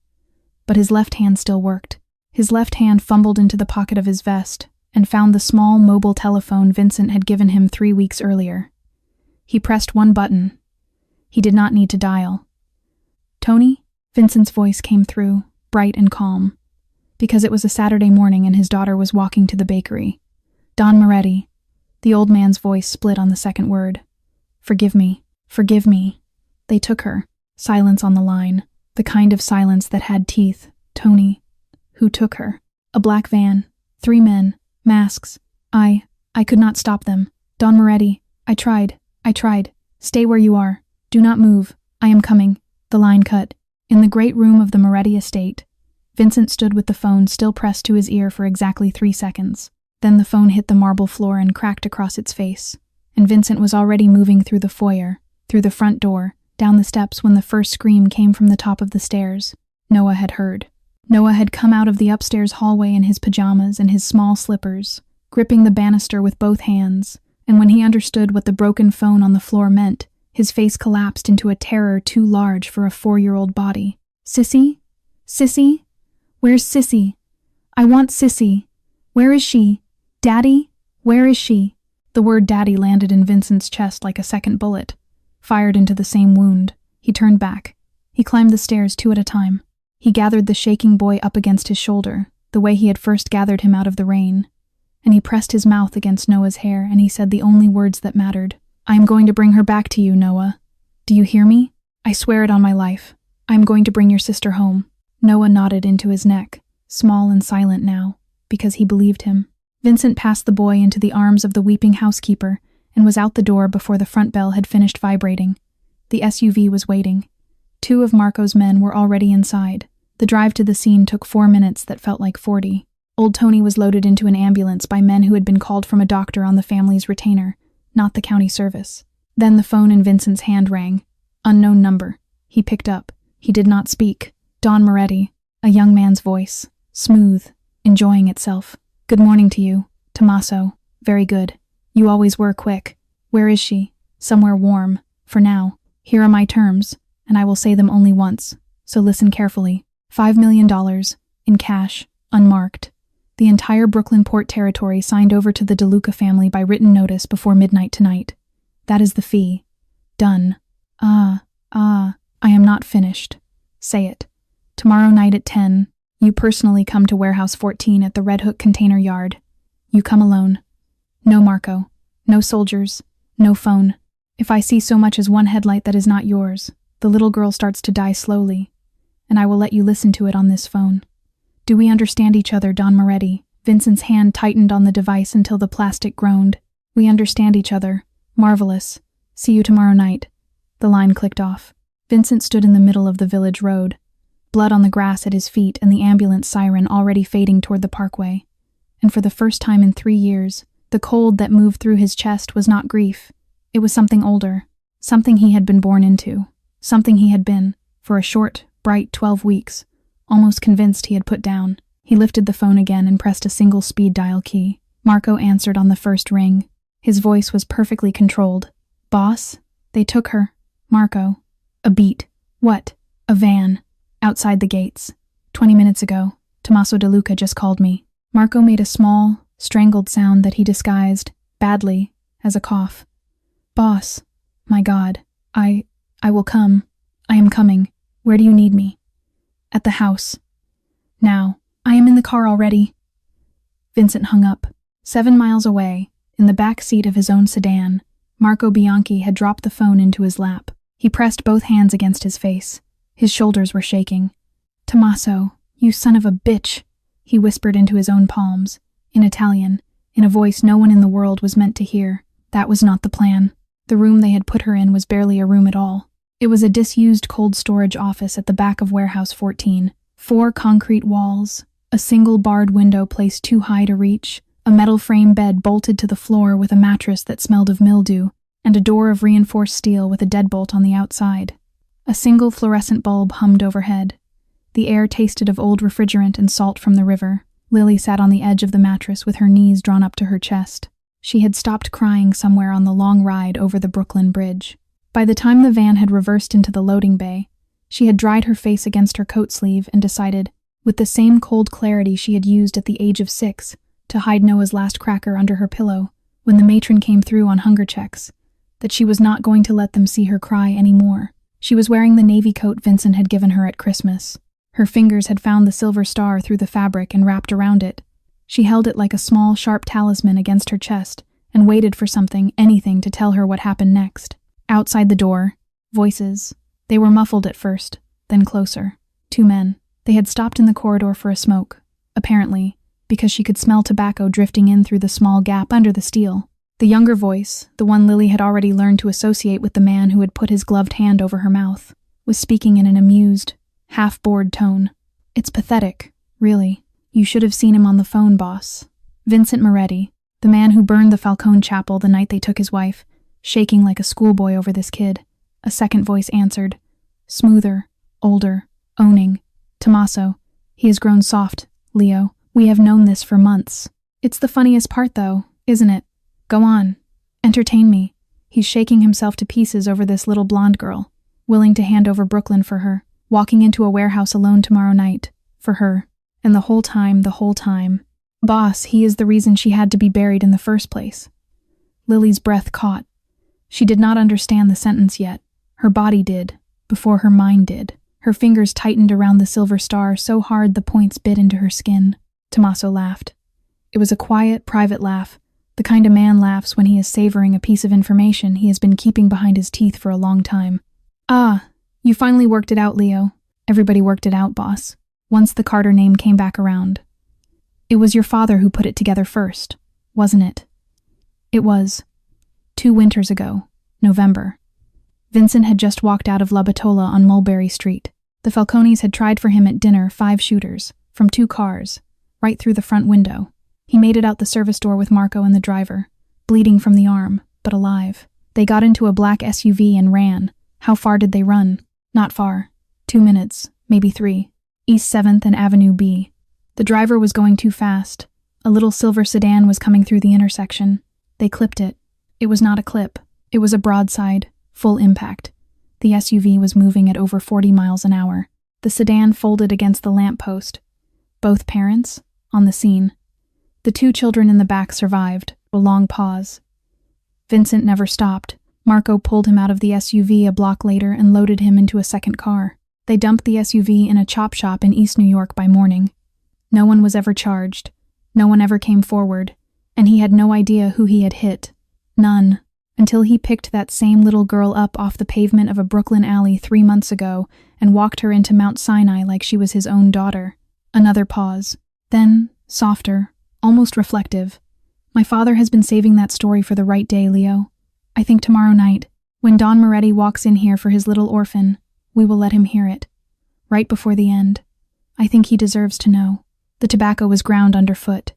but his left hand still worked. His left hand fumbled into the pocket of his vest and found the small mobile telephone Vincent had given him 3 weeks earlier. He pressed one button. He did not need to dial. "Tony?" Vincent's voice came through, bright and calm, because it was a Saturday morning and his daughter was walking to the bakery. "Don Moretti." The old man's voice split on the second word. "Forgive me. Forgive me. They took her." Silence on the line. The kind of silence that had teeth. "Tony. Who took her?" "A black van. 3 men. Masks. I could not stop them. Don Moretti. I tried. Stay where you are. Do not move. I am coming." The line cut. In the great room of the Moretti estate, Vincent stood with the phone still pressed to his ear for exactly 3 seconds. Then the phone hit the marble floor and cracked across its face, and Vincent was already moving through the foyer, through the front door, down the steps when the first scream came from the top of the stairs. Noah had heard. Noah had come out of the upstairs hallway in his pajamas and his small slippers, gripping the banister with both hands, and when he understood what the broken phone on the floor meant, his face collapsed into a terror too large for a 4-year-old body. "Sissy? Sissy? Where's Sissy? I want Sissy. Where is she? Daddy? Where is she?" The word daddy landed in Vincent's chest like a second bullet, fired into the same wound. He turned back. He climbed the stairs 2 at a time. He gathered the shaking boy up against his shoulder, the way he had first gathered him out of the rain, and he pressed his mouth against Noah's hair and he said the only words that mattered. "I am going to bring her back to you, Noah. Do you hear me? I swear it on my life. I am going to bring your sister home." Noah nodded into his neck, small and silent now, because he believed him. Vincent passed the boy into the arms of the weeping housekeeper and was out the door before the front bell had finished vibrating. The SUV was waiting. 2 of Marco's men were already inside. The drive to the scene took 4 minutes that felt like 40. Old Tony was loaded into an ambulance by men who had been called from a doctor on the family's retainer, not the county service. Then the phone in Vincent's hand rang. Unknown number. He picked up. He did not speak. Don Moretti. A young man's voice. Smooth. Enjoying itself. "Good morning to you, Tommaso. Very good. You always were quick. Where is she?" "Somewhere warm. For now. Here are my terms, and I will say them only once, so listen carefully. $5 million, in cash, unmarked. The entire Brooklyn Port Territory signed over to the DeLuca family by written notice before midnight tonight. That is the fee. Done." I am not finished. Say it. Tomorrow night at 10, you personally come to Warehouse 14 at the Red Hook Container Yard. You come alone. No Marco. No soldiers. No phone. If I see so much as one headlight that is not yours, the little girl starts to die slowly, and I will let you listen to it on this phone. Do we understand each other, Don Moretti? Vincent's hand tightened on the device until the plastic groaned. We understand each other. Marvelous. See you tomorrow night. The line clicked off. Vincent stood in the middle of the village road, blood on the grass at his feet and the ambulance siren already fading toward the parkway. And for the first time in 3 years, the cold that moved through his chest was not grief. It was something older, something he had been born into, something he had been, for a short, bright 12 weeks, almost convinced he had put down. He lifted the phone again and pressed a single speed dial key. Marco answered on the first ring. His voice was perfectly controlled. "Boss? They took her. Marco." A beat. "What?" "A van. Outside the gates. 20 minutes ago. Tommaso DeLuca just called me." Marco made a small, strangled sound that he disguised, badly, as a cough. "Boss. My God. I will come. I am coming. Where do you need me?" "At the house. Now. I am in the car already." Vincent hung up. 7 miles away, in the back seat of his own sedan, Marco Bianchi had dropped the phone into his lap. He pressed both hands against his face. His shoulders were shaking. "Tommaso, you son of a bitch," he whispered into his own palms, in Italian, in a voice no one in the world was meant to hear. That was not the plan. The room they had put her in was barely a room at all. It was a disused cold storage office at the back of Warehouse 14. 4 concrete walls, a single barred window placed too high to reach, a metal frame bed bolted to the floor with a mattress that smelled of mildew, and a door of reinforced steel with a deadbolt on the outside. A single fluorescent bulb hummed overhead. The air tasted of old refrigerant and salt from the river. Lily sat on the edge of the mattress with her knees drawn up to her chest. She had stopped crying somewhere on the long ride over the Brooklyn Bridge. By the time the van had reversed into the loading bay, she had dried her face against her coat sleeve and decided, with the same cold clarity she had used at the age of 6 to hide Noah's last cracker under her pillow when the matron came through on hunger checks, that she was not going to let them see her cry anymore. She was wearing the navy coat Vincent had given her at Christmas. Her fingers had found the silver star through the fabric and wrapped around it. She held it like a small, sharp talisman against her chest and waited for something, anything, to tell her what happened next. Outside the door, voices. They were muffled at first, then closer. 2 men. They had stopped in the corridor for a smoke, apparently, because she could smell tobacco drifting in through the small gap under the steel. The younger voice, the one Lily had already learned to associate with the man who had put his gloved hand over her mouth, was speaking in an amused, half-bored tone. "It's pathetic, really. You should have seen him on the phone, boss." Vincent Moretti, the man who burned the Falcone Chapel the night they took his wife, shaking like a schoolboy over this kid. A second voice answered, smoother, older, owning. "Tommaso, he has grown soft, Leo. We have known this for months." "It's the funniest part, though, isn't it? Go on. Entertain me." He's shaking himself to pieces over this little blonde girl, willing to hand over Brooklyn for her, walking into a warehouse alone tomorrow night, for her. And the whole time, boss, he is the reason she had to be buried in the first place. Lily's breath caught. She did not understand the sentence yet. Her body did, before her mind did. Her fingers tightened around the silver star so hard the points bit into her skin. Tommaso laughed. It was a quiet, private laugh, the kind a man laughs when he is savoring a piece of information he has been keeping behind his teeth for a long time. "Ah, you finally worked it out, Leo." "Everybody worked it out, boss. Once the Carter name came back around. It was your father who put it together first, wasn't it?" "It was. 2 winters ago, November." Vincent had just walked out of La Batola on Mulberry Street. The Falcones had tried for him at dinner 5 shooters, from 2 cars, right through the front window. He made it out the service door with Marco and the driver, bleeding from the arm, but alive. They got into a black SUV and ran. How far did they run? Not far. 2 minutes, maybe 3. East 7th and Avenue B. The driver was going too fast. A little silver sedan was coming through the intersection. They clipped it. It was not a clip. It was a broadside, full impact. The SUV was moving at over 40 miles an hour. The sedan folded against the lamppost. Both parents, on the scene. The 2 children in the back survived. A long pause. Vincent never stopped. Marco pulled him out of the SUV a block later and loaded him into a second car. They dumped the SUV in a chop shop in East New York by morning. No one was ever charged. No one ever came forward. And he had no idea who he had hit. None. Until he picked that same little girl up off the pavement of a Brooklyn alley 3 months ago and walked her into Mount Sinai like she was his own daughter. Another pause. Then, softer, almost reflective. "My father has been saving that story for the right day, Leo. I think tomorrow night, when Don Moretti walks in here for his little orphan, we will let him hear it. Right before the end. I think he deserves to know." The tobacco was ground underfoot.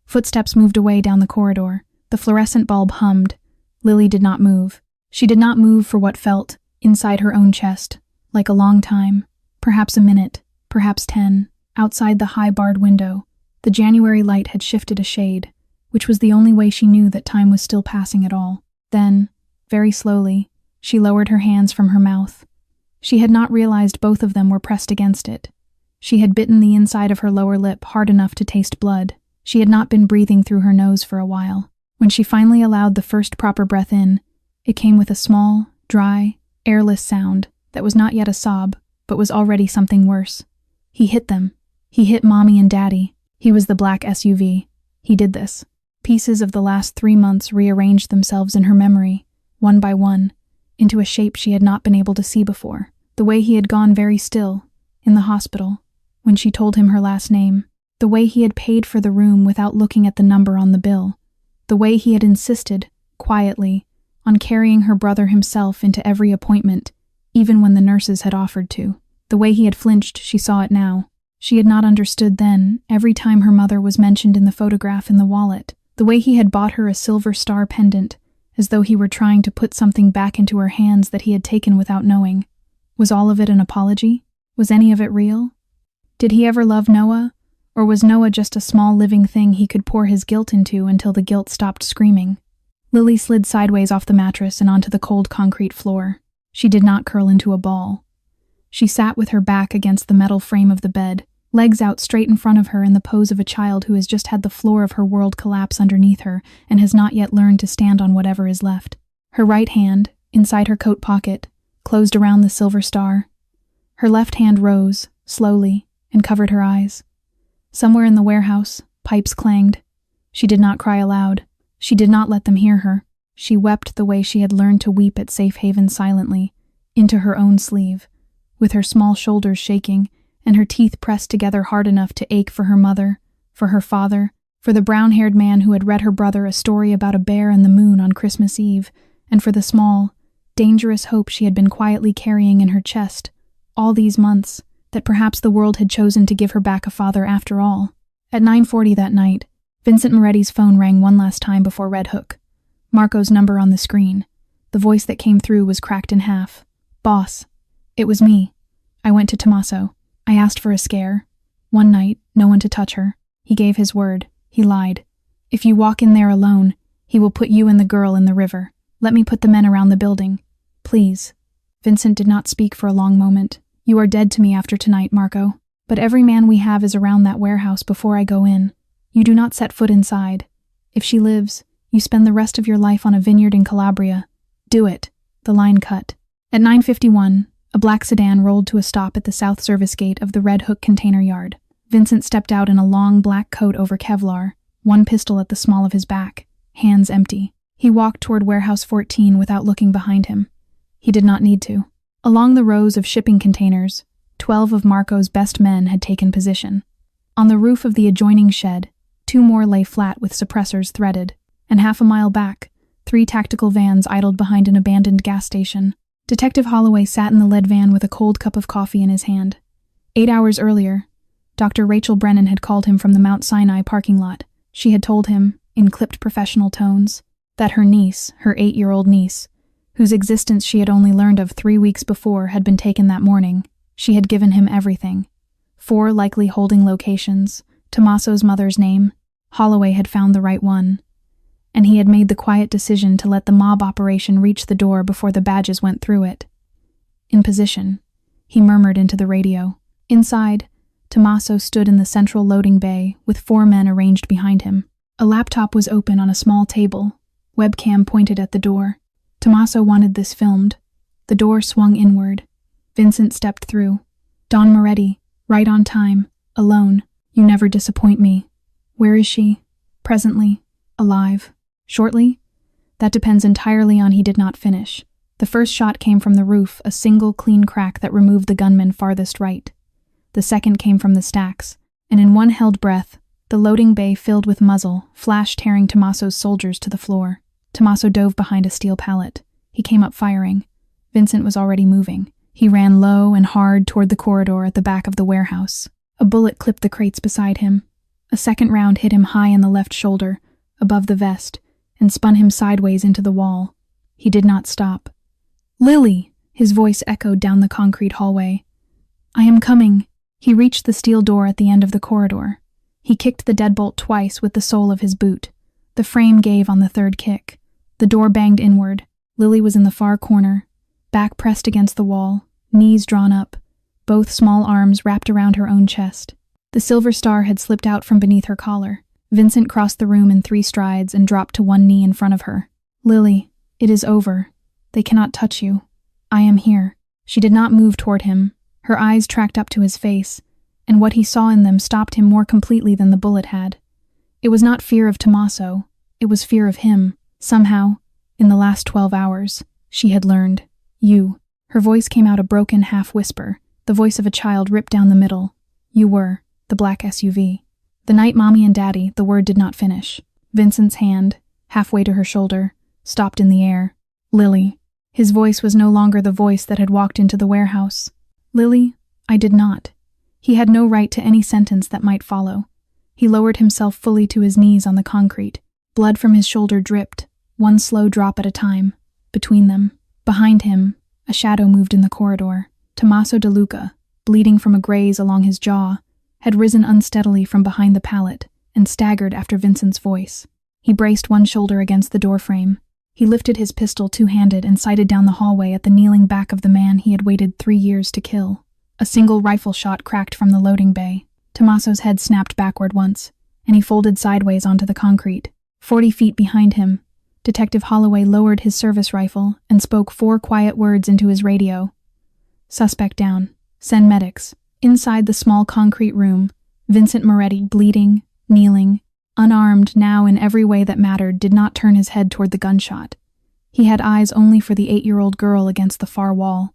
Footsteps moved away down the corridor. The fluorescent bulb hummed. Lily did not move. She did not move for what felt, inside her own chest, like a long time. Perhaps a minute, perhaps 10. Outside the high barred window, the January light had shifted a shade, which was the only way she knew that time was still passing at all. Then, very slowly, she lowered her hands from her mouth. She had not realized both of them were pressed against it. She had bitten the inside of her lower lip hard enough to taste blood. She had not been breathing through her nose for a while. When she finally allowed the first proper breath in, it came with a small, dry, airless sound that was not yet a sob, but was already something worse. He hit them. He hit Mommy and Daddy. He was the black SUV. He did this. Pieces of the last 3 months rearranged themselves in her memory, one by one, into a shape she had not been able to see before. The way he had gone very still, in the hospital, when she told him her last name. The way he had paid for the room without looking at the number on the bill. The way he had insisted, quietly, on carrying her brother himself into every appointment, even when the nurses had offered to. The way he had flinched, she saw it now. She had not understood then, every time her mother was mentioned in the photograph in the wallet. The way he had bought her a silver star pendant, as though he were trying to put something back into her hands that he had taken without knowing. Was all of it an apology? Was any of it real? Did he ever love Noah? Or was Noah just a small living thing he could pour his guilt into until the guilt stopped screaming? Lily slid sideways off the mattress and onto the cold concrete floor. She did not curl into a ball. She sat with her back against the metal frame of the bed, legs out straight in front of her in the pose of a child who has just had the floor of her world collapse underneath her and has not yet learned to stand on whatever is left. Her right hand, inside her coat pocket, closed around the silver star. Her left hand rose, slowly, and covered her eyes. Somewhere in the warehouse, pipes clanged. She did not cry aloud. She did not let them hear her. She wept the way she had learned to weep at Safe Haven silently, into her own sleeve, with her small shoulders shaking and her teeth pressed together hard enough to ache for her mother, for her father, for the brown-haired man who had read her brother a story about a bear and the moon on Christmas Eve, and for the small, dangerous hope she had been quietly carrying in her chest all these months, that perhaps the world had chosen to give her back a father after all. At 9:40 that night, Vincent Moretti's phone rang one last time before Red Hook. Marco's number on the screen. The voice that came through was cracked in half. "Boss, it was me. I went to Tommaso. I asked for a scare. One night, no one to touch her. He gave his word. He lied. If you walk in there alone, he will put you and the girl in the river. Let me put the men around the building. Please." Vincent did not speak for a long moment. "You are dead to me after tonight, Marco. But every man we have is around that warehouse before I go in. You do not set foot inside. If she lives, you spend the rest of your life on a vineyard in Calabria. Do it." The line cut. At 9:51, a black sedan rolled to a stop at the south service gate of the Red Hook container yard. Vincent stepped out in a long black coat over Kevlar, one pistol at the small of his back, hands empty. He walked toward Warehouse 14 without looking behind him. He did not need to. Along the rows of shipping containers, 12 of Marco's best men had taken position. On the roof of the adjoining shed, 2 more lay flat with suppressors threaded, and half a mile back, 3 tactical vans idled behind an abandoned gas station. Detective Holloway sat in the lead van with a cold cup of coffee in his hand. 8 hours earlier, Dr. Rachel Brennan had called him from the Mount Sinai parking lot. She had told him, in clipped professional tones, that her niece, her 8-year-old niece, whose existence she had only learned of 3 weeks before, had been taken that morning. She had given him everything. 4 likely holding locations, Tommaso's mother's name. Holloway had found the right one. And he had made the quiet decision to let the mob operation reach the door before the badges went through it. In position, he murmured into the radio. Inside, Tommaso stood in the central loading bay with 4 men arranged behind him. A laptop was open on a small table, webcam pointed at the door. Tommaso wanted this filmed. The door swung inward. Vincent stepped through. "Don Moretti, right on time, alone. You never disappoint me. Where is she?" "Presently. Alive. Shortly?" "That depends entirely on." He did not finish. The first shot came from the roof, a single clean crack that removed the gunman farthest right. The second came from the stacks, and in one held breath, the loading bay filled with muzzle, flash tearing Tommaso's soldiers to the floor. Tommaso dove behind a steel pallet. He came up firing. Vincent was already moving. He ran low and hard toward the corridor at the back of the warehouse. A bullet clipped the crates beside him. A second round hit him high in the left shoulder, above the vest, and spun him sideways into the wall. He did not stop. "Lily!" His voice echoed down the concrete hallway. "I am coming." He reached the steel door at the end of the corridor. He kicked the deadbolt twice with the sole of his boot. The frame gave on the third kick. The door banged inward. Lily was in the far corner, back pressed against the wall, knees drawn up, both small arms wrapped around her own chest. The silver star had slipped out from beneath her collar. Vincent crossed the room in 3 strides and dropped to one knee in front of her. "Lily, it is over. They cannot touch you. I am here." She did not move toward him. Her eyes tracked up to his face, and what he saw in them stopped him more completely than the bullet had. It was not fear of Tommaso. It was fear of him. Somehow, in the last 12 hours, she had learned. "You." Her voice came out a broken half-whisper, the voice of a child ripped down the middle. "You were, the black SUV." The night Mommy and Daddy, the word did not finish. Vincent's hand, halfway to her shoulder, stopped in the air. "Lily." His voice was no longer the voice that had walked into the warehouse. "Lily, I did not." He had no right to any sentence that might follow. He lowered himself fully to his knees on the concrete. Blood from his shoulder dripped, one slow drop at a time. Between them, behind him, a shadow moved in the corridor. Tommaso De Luca, bleeding from a graze along his jaw, had risen unsteadily from behind the pallet and staggered after Vincent's voice. He braced one shoulder against the doorframe. He lifted his pistol two-handed and sighted down the hallway at the kneeling back of the man he had waited 3 years to kill. A single rifle shot cracked from the loading bay. Tommaso's head snapped backward once, and he folded sideways onto the concrete. 40 feet behind him, Detective Holloway lowered his service rifle and spoke 4 quiet words into his radio. Suspect down. Send medics. Inside the small concrete room, Vincent Moretti, bleeding, kneeling, unarmed now in every way that mattered, did not turn his head toward the gunshot. He had eyes only for the 8-year-old girl against the far wall,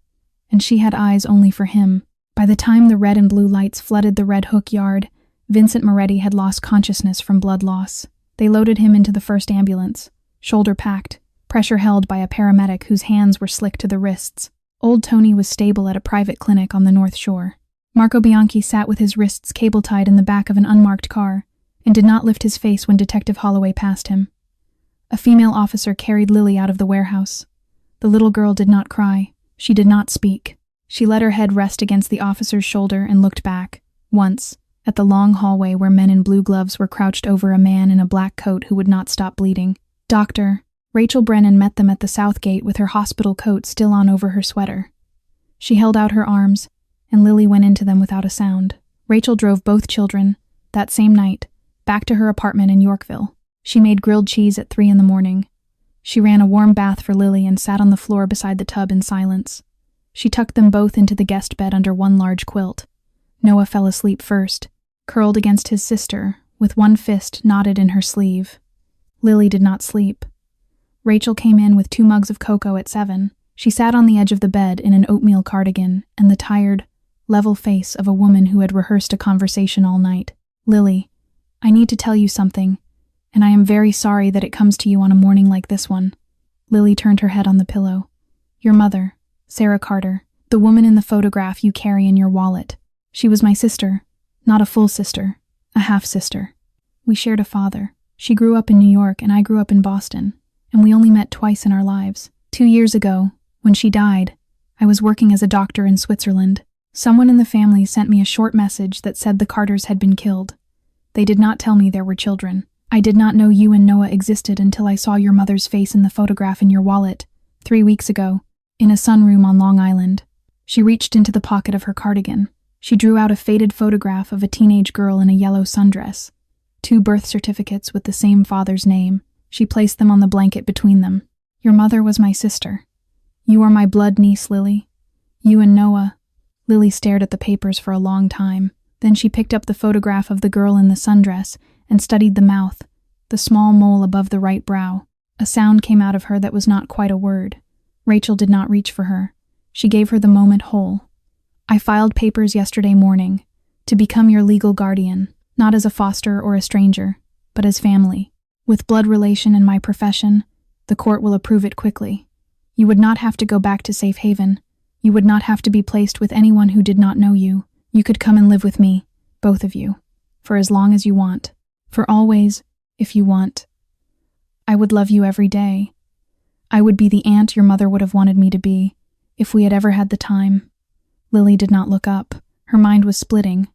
and she had eyes only for him. By the time the red and blue lights flooded the Red Hook yard, Vincent Moretti had lost consciousness from blood loss. They loaded him into the first ambulance, shoulder packed, pressure held by a paramedic whose hands were slick to the wrists. Old Tony was stable at a private clinic on the North Shore. Marco Bianchi sat with his wrists cable-tied in the back of an unmarked car and did not lift his face when Detective Holloway passed him. A female officer carried Lily out of the warehouse. The little girl did not cry. She did not speak. She let her head rest against the officer's shoulder and looked back, once, at the long hallway where men in blue gloves were crouched over a man in a black coat who would not stop bleeding. Doctor. Rachel Brennan met them at the south gate with her hospital coat still on over her sweater. She held out her arms, and Lily went into them without a sound. Rachel drove both children, that same night, back to her apartment in Yorkville. She made grilled cheese at 3 a.m. She ran a warm bath for Lily and sat on the floor beside the tub in silence. She tucked them both into the guest bed under one large quilt. Noah fell asleep first, curled against his sister, with one fist knotted in her sleeve. Lily did not sleep. Rachel came in with 2 mugs of cocoa at 7. She sat on the edge of the bed in an oatmeal cardigan and the tired, level face of a woman who had rehearsed a conversation all night. Lily, I need to tell you something, and I am very sorry that it comes to you on a morning like this one. Lily turned her head on the pillow. Your mother, Sarah Carter, the woman in the photograph you carry in your wallet. She was my sister, not a full sister, a half-sister. We shared a father. She grew up in New York and I grew up in Boston, and we only met twice in our lives. 2 years ago, when she died, I was working as a doctor in Switzerland. Someone in the family sent me a short message that said the Carters had been killed. They did not tell me there were children. I did not know you and Noah existed until I saw your mother's face in the photograph in your wallet, 3 weeks ago, in a sunroom on Long Island. She reached into the pocket of her cardigan. She drew out a faded photograph of a teenage girl in a yellow sundress. 2 birth certificates with the same father's name. She placed them on the blanket between them. Your mother was my sister. You are my blood niece, Lily. You and Noah. Lily stared at the papers for a long time. Then she picked up the photograph of the girl in the sundress and studied the mouth, the small mole above the right brow. A sound came out of her that was not quite a word. Rachel did not reach for her. She gave her the moment whole. I filed papers yesterday morning to become your legal guardian, not as a foster or a stranger, but as family. With blood relation in my profession, the court will approve it quickly. You would not have to go back to safe haven. You would not have to be placed with anyone who did not know you. You could come and live with me, both of you, for as long as you want. For always, if you want. I would love you every day. I would be the aunt your mother would have wanted me to be, if we had ever had the time. Lily did not look up. Her mind was splitting,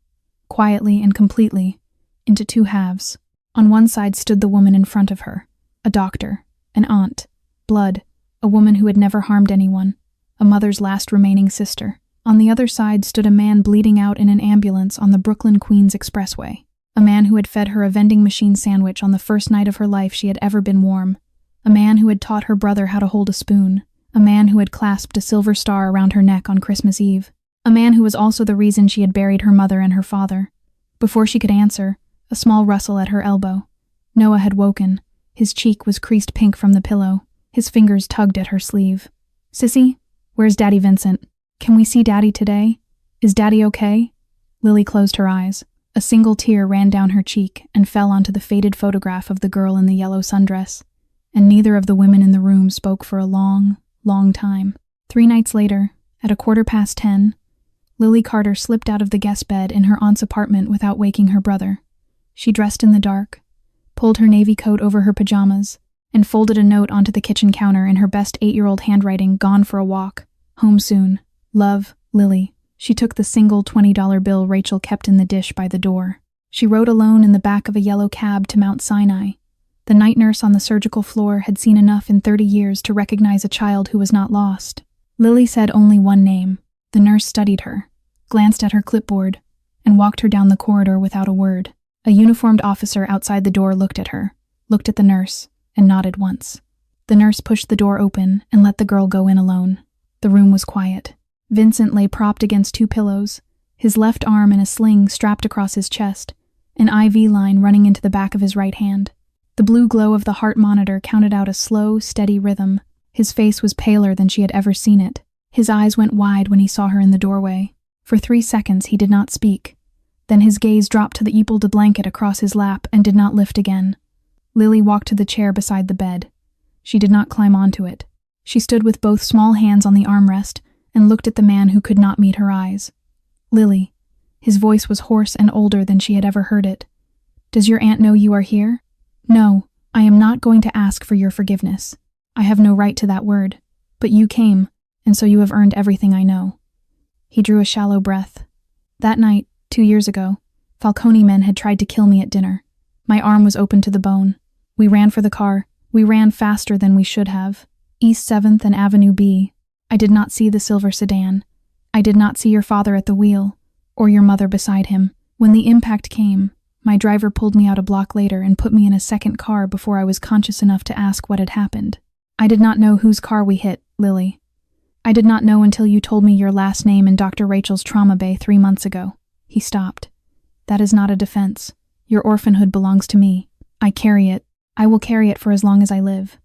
quietly and completely, into 2 halves. On one side stood the woman in front of her, a doctor, an aunt, blood, a woman who had never harmed anyone, a mother's last remaining sister. On the other side stood a man bleeding out in an ambulance on the Brooklyn-Queens Expressway, a man who had fed her a vending machine sandwich on the first night of her life she had ever been warm, a man who had taught her brother how to hold a spoon, a man who had clasped a silver star around her neck on Christmas Eve, a man who was also the reason she had buried her mother and her father. Before she could answer, a small rustle at her elbow. Noah had woken. His cheek was creased pink from the pillow. His fingers tugged at her sleeve. Sissy, where's Daddy Vincent? Can we see Daddy today? Is Daddy okay? Lily closed her eyes. A single tear ran down her cheek and fell onto the faded photograph of the girl in the yellow sundress, and neither of the women in the room spoke for a long, long time. 3 nights later, at 10:15, Lily Carter slipped out of the guest bed in her aunt's apartment without waking her brother. She dressed in the dark, pulled her navy coat over her pajamas, and folded a note onto the kitchen counter in her best 8-year-old handwriting, gone for a walk, home soon. Love, Lily. She took the single $20 bill Rachel kept in the dish by the door. She rode alone in the back of a yellow cab to Mount Sinai. The night nurse on the surgical floor had seen enough in 30 years to recognize a child who was not lost. Lily said only one name. The nurse studied her, glanced at her clipboard, and walked her down the corridor without a word. A uniformed officer outside the door looked at her, looked at the nurse, and nodded once. The nurse pushed the door open and let the girl go in alone. The room was quiet. Vincent lay propped against 2 pillows, his left arm in a sling strapped across his chest, an IV line running into the back of his right hand. The blue glow of the heart monitor counted out a slow, steady rhythm. His face was paler than she had ever seen it. His eyes went wide when he saw her in the doorway. For 3 seconds he did not speak. Then his gaze dropped to the folded blanket across his lap and did not lift again. Lily walked to the chair beside the bed. She did not climb onto it. She stood with both small hands on the armrest and looked at the man who could not meet her eyes. Lily. His voice was hoarse and older than she had ever heard it. Does your aunt know you are here? No, I am not going to ask for your forgiveness. I have no right to that word. But you came, and so you have earned everything I know. He drew a shallow breath. That night, 2 years ago, Falcone men had tried to kill me at dinner. My arm was open to the bone. We ran for the car. We ran faster than we should have. East 7th and Avenue B. I did not see the silver sedan. I did not see your father at the wheel, or your mother beside him. When the impact came, my driver pulled me out a block later and put me in a second car before I was conscious enough to ask what had happened. I did not know whose car we hit, Lily. I did not know until you told me your last name in Dr. Rachel's trauma bay 3 months ago. He stopped. That is not a defense. Your orphanhood belongs to me. I carry it. I will carry it for as long as I live.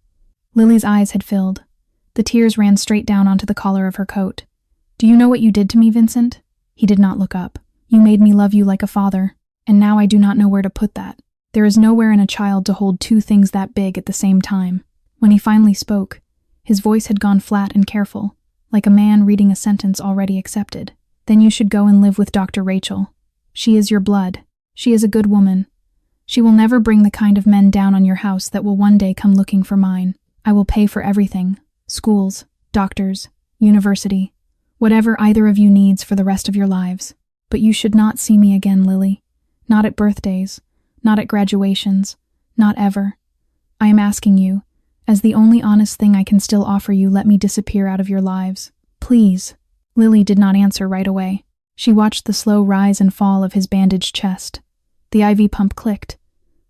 Lily's eyes had filled. The tears ran straight down onto the collar of her coat. Do you know what you did to me, Vincent? He did not look up. You made me love you like a father, and now I do not know where to put that. There is nowhere in a child to hold 2 things that big at the same time. When he finally spoke, his voice had gone flat and careful, like a man reading a sentence already accepted. Then you should go and live with Dr. Rachel. She is your blood. She is a good woman. She will never bring the kind of men down on your house that will one day come looking for mine. I will pay for everything. Schools, doctors, university, whatever either of you needs for the rest of your lives. But you should not see me again, Lily. Not at birthdays, not at graduations, not ever. I am asking you, as the only honest thing I can still offer you, let me disappear out of your lives. Please. Lily did not answer right away. She watched the slow rise and fall of his bandaged chest. The IV pump clicked.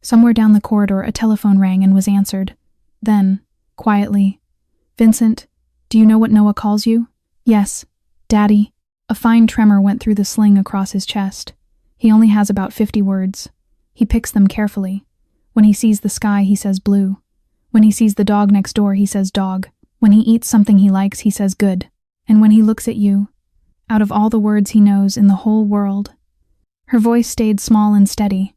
Somewhere down the corridor a telephone rang and was answered. Then, quietly, Vincent, do you know what Noah calls you? Yes, Daddy. A fine tremor went through the sling across his chest. He only has about 50 words. He picks them carefully. When he sees the sky, he says blue. When he sees the dog next door, he says dog. When he eats something he likes, he says good. And when he looks at you, out of all the words he knows in the whole world. Her voice stayed small and steady.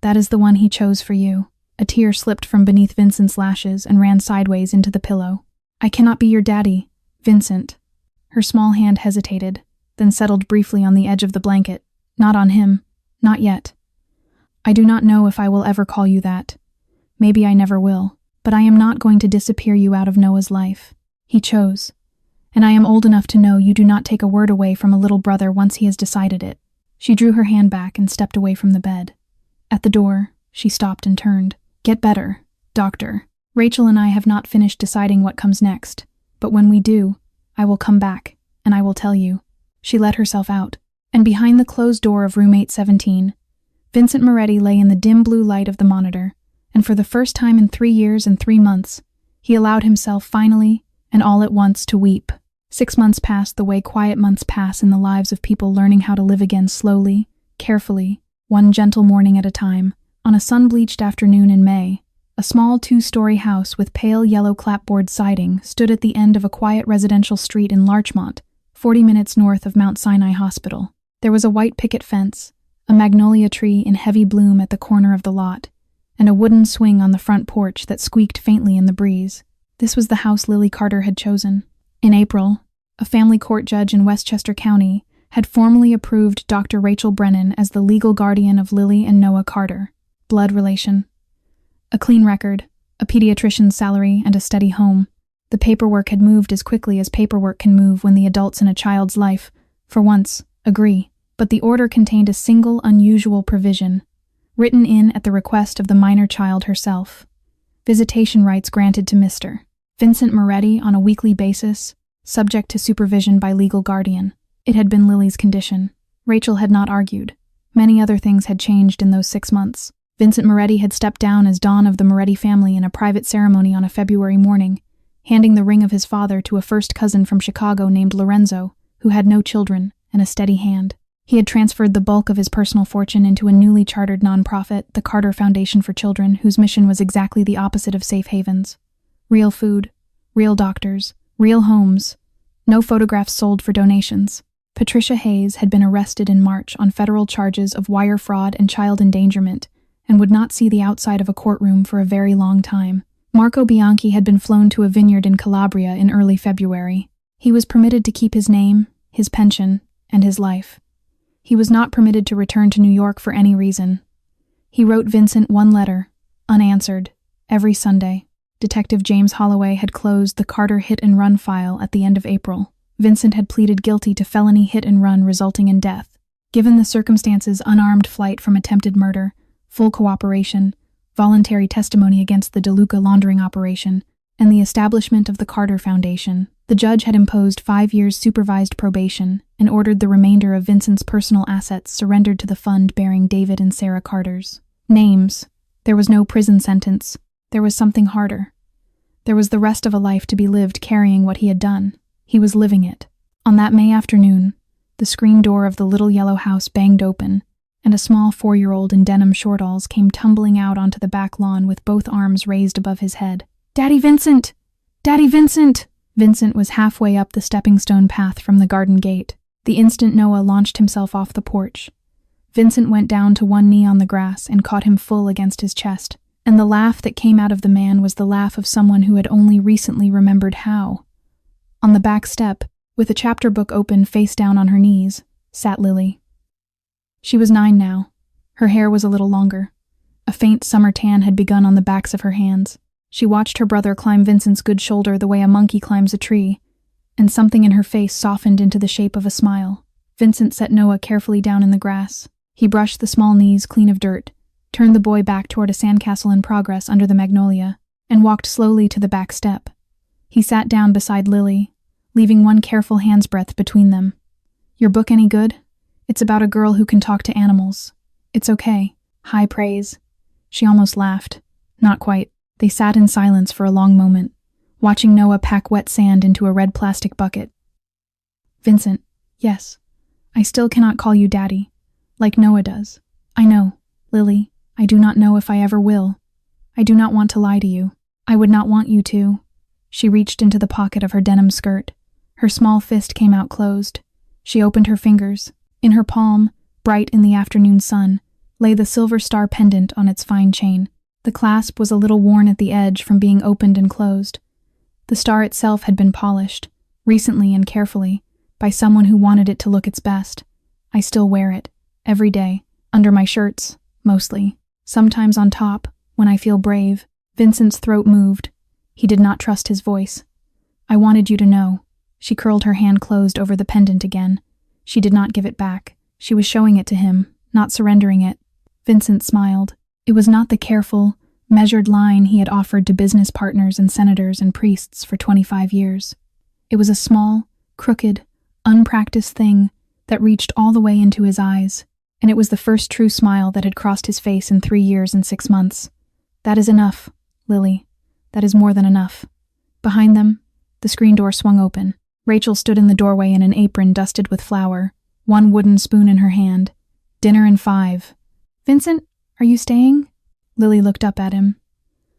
That is the one he chose for you. A tear slipped from beneath Vincent's lashes and ran sideways into the pillow. I cannot be your daddy, Vincent. Her small hand hesitated, then settled briefly on the edge of the blanket. Not on him. Not yet. I do not know if I will ever call you that. Maybe I never will. But I am not going to disappear you out of Noah's life. He chose. And I am old enough to know you do not take a word away from a little brother once he has decided it. She drew her hand back and stepped away from the bed. At the door, she stopped and turned. Get better, doctor. Rachel and I have not finished deciding what comes next, but when we do, I will come back, and I will tell you. She let herself out, and behind the closed door of room 817, Vincent Moretti lay in the dim blue light of the monitor, and for the first time in 3 years and 3 months, he allowed himself finally, and all at once, to weep. 6 months passed the way quiet months pass in the lives of people learning how to live again slowly, carefully, one gentle morning at a time. On a sun-bleached afternoon in May, a small 2-story house with pale yellow clapboard siding stood at the end of a quiet residential street in Larchmont, 40 minutes north of Mount Sinai Hospital. There was a white picket fence, a magnolia tree in heavy bloom at the corner of the lot, and a wooden swing on the front porch that squeaked faintly in the breeze. This was the house Lily Carter had chosen. In April, a family court judge in Westchester County had formally approved Dr. Rachel Brennan as the legal guardian of Lily and Noah Carter. Blood relation. A clean record, a pediatrician's salary, and a steady home. The paperwork had moved as quickly as paperwork can move when the adults in a child's life, for once, agree. But the order contained a single unusual provision, written in at the request of the minor child herself. Visitation rights granted to Mr. Vincent Moretti on a weekly basis, subject to supervision by legal guardian. It had been Lily's condition. Rachel had not argued. Many other things had changed in those 6 months. Vincent Moretti had stepped down as Don of the Moretti family in a private ceremony on a February morning, handing the ring of his father to a first cousin from Chicago named Lorenzo, who had no children and a steady hand. He had transferred the bulk of his personal fortune into a newly chartered nonprofit, the Carter Foundation for Children, whose mission was exactly the opposite of safe havens. Real food, real doctors, real homes, no photographs sold for donations. Patricia Hayes had been arrested in March on federal charges of wire fraud and child endangerment and would not see the outside of a courtroom for a very long time. Marco Bianchi had been flown to a vineyard in Calabria in early February. He was permitted to keep his name, his pension, and his life. He was not permitted to return to New York for any reason. He wrote Vincent one letter, unanswered, every Sunday. Detective James Holloway had closed the Carter hit-and-run file at the end of April. Vincent had pleaded guilty to felony hit-and-run resulting in death. Given the circumstances, unarmed flight from attempted murder, full cooperation, voluntary testimony against the DeLuca laundering operation, and the establishment of the Carter Foundation, the judge had imposed 5 years supervised probation and ordered the remainder of Vincent's personal assets surrendered to the fund bearing David and Sarah Carter's names. There was no prison sentence. There was something harder. There was the rest of a life to be lived carrying what he had done. He was living it. On that May afternoon, the screen door of the little yellow house banged open, and a small 4-year-old in denim shortalls came tumbling out onto the back lawn with both arms raised above his head. "Daddy Vincent! Daddy Vincent!" Vincent was halfway up the stepping-stone path from the garden gate. The instant Noah launched himself off the porch, Vincent went down to one knee on the grass and caught him full against his chest, and the laugh that came out of the man was the laugh of someone who had only recently remembered how. On the back step, with a chapter book open face down on her knees, sat Lily. She was 9 now. Her hair was a little longer. A faint summer tan had begun on the backs of her hands. She watched her brother climb Vincent's good shoulder the way a monkey climbs a tree, and something in her face softened into the shape of a smile. Vincent set Noah carefully down in the grass. He brushed the small knees clean of dirt, turned the boy back toward a sandcastle in progress under the magnolia, and walked slowly to the back step. He sat down beside Lily, leaving one careful hand's breadth between them. "Your book any good? It's about a girl who can talk to animals. It's okay. High praise." She almost laughed. Not quite. They sat in silence for a long moment, watching Noah pack wet sand into a red plastic bucket. "Vincent, yes. I still cannot call you Daddy, like Noah does. I know, Lily, I do not know if I ever will. I do not want to lie to you. I would not want you to." She reached into the pocket of her denim skirt. Her small fist came out closed. She opened her fingers. In her palm, bright in the afternoon sun, lay the silver star pendant on its fine chain. The clasp was a little worn at the edge from being opened and closed. The star itself had been polished, recently and carefully, by someone who wanted it to look its best. I still wear it, every day, under my shirts, mostly. Sometimes on top, when I feel brave. Vincent's throat moved. He did not trust his voice. "I wanted you to know." She curled her hand closed over the pendant again. She did not give it back. She was showing it to him, not surrendering it. Vincent smiled. It was not the careful, measured line he had offered to business partners and senators and priests for 25 years. It was a small, crooked, unpracticed thing that reached all the way into his eyes, and it was the first true smile that had crossed his face in 3 years and 6 months. "That is enough, Lily. That is more than enough." Behind them, the screen door swung open. Rachel stood in the doorway in an apron dusted with flour, one wooden spoon in her hand. "Dinner in 5. "Vincent, are you staying?" Lily looked up at him.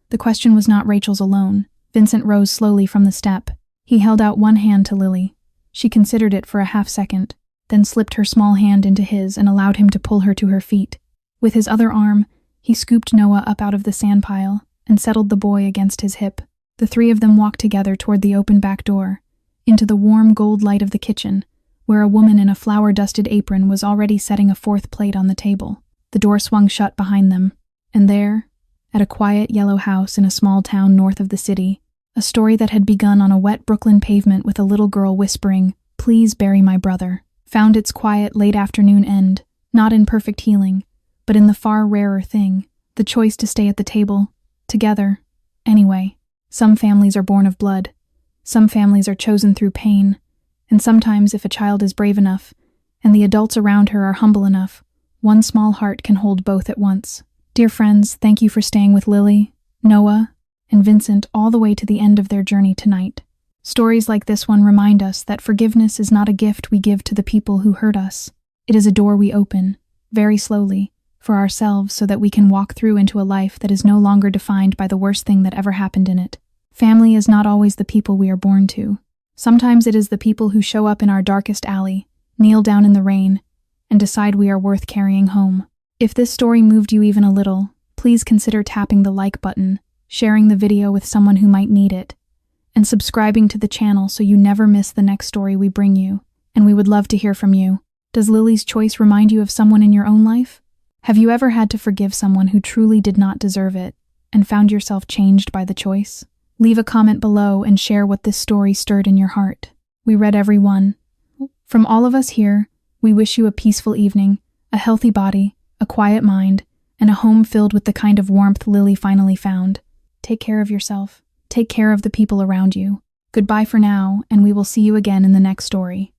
The question was not Rachel's alone. Vincent rose slowly from the step. He held out one hand to Lily. She considered it for a half-second, then slipped her small hand into his and allowed him to pull her to her feet. With his other arm, he scooped Noah up out of the sand pile and settled the boy against his hip. The 3 of them walked together toward the open back door, into the warm gold light of the kitchen, where a woman in a flour-dusted apron was already setting a 4th plate on the table. The door swung shut behind them, and there, at a quiet yellow house in a small town north of the city, a story that had begun on a wet Brooklyn pavement with a little girl whispering, "Please bury my brother," found its quiet late afternoon end, not in perfect healing, but in the far rarer thing, the choice to stay at the table, together, anyway. Some families are born of blood. Some families are chosen through pain, and sometimes if a child is brave enough, and the adults around her are humble enough, One small heart can hold both at once. Dear friends, thank you for staying with Lily, Noah, and Vincent all the way to the end of their journey tonight. Stories like this one remind us that forgiveness is not a gift we give to the people who hurt us. It is a door we open, very slowly, for ourselves so that we can walk through into a life that is no longer defined by the worst thing that ever happened in it. Family is not always the people we are born to. Sometimes it is the people who show up in our darkest alley, kneel down in the rain, and decide we are worth carrying home. If this story moved you even a little, please consider tapping the like button, sharing the video with someone who might need it, and subscribing to the channel so you never miss the next story we bring you. And we would love to hear from you. Does Lily's choice remind you of someone in your own life? Have you ever had to forgive someone who truly did not deserve it and found yourself changed by the choice? Leave a comment below and share what this story stirred in your heart. We read every one. From all of us here, we wish you a peaceful evening, a healthy body, a quiet mind, and a home filled with the kind of warmth Lily finally found. Take care of yourself. Take care of the people around you. Goodbye for now, and we will see you again in the next story.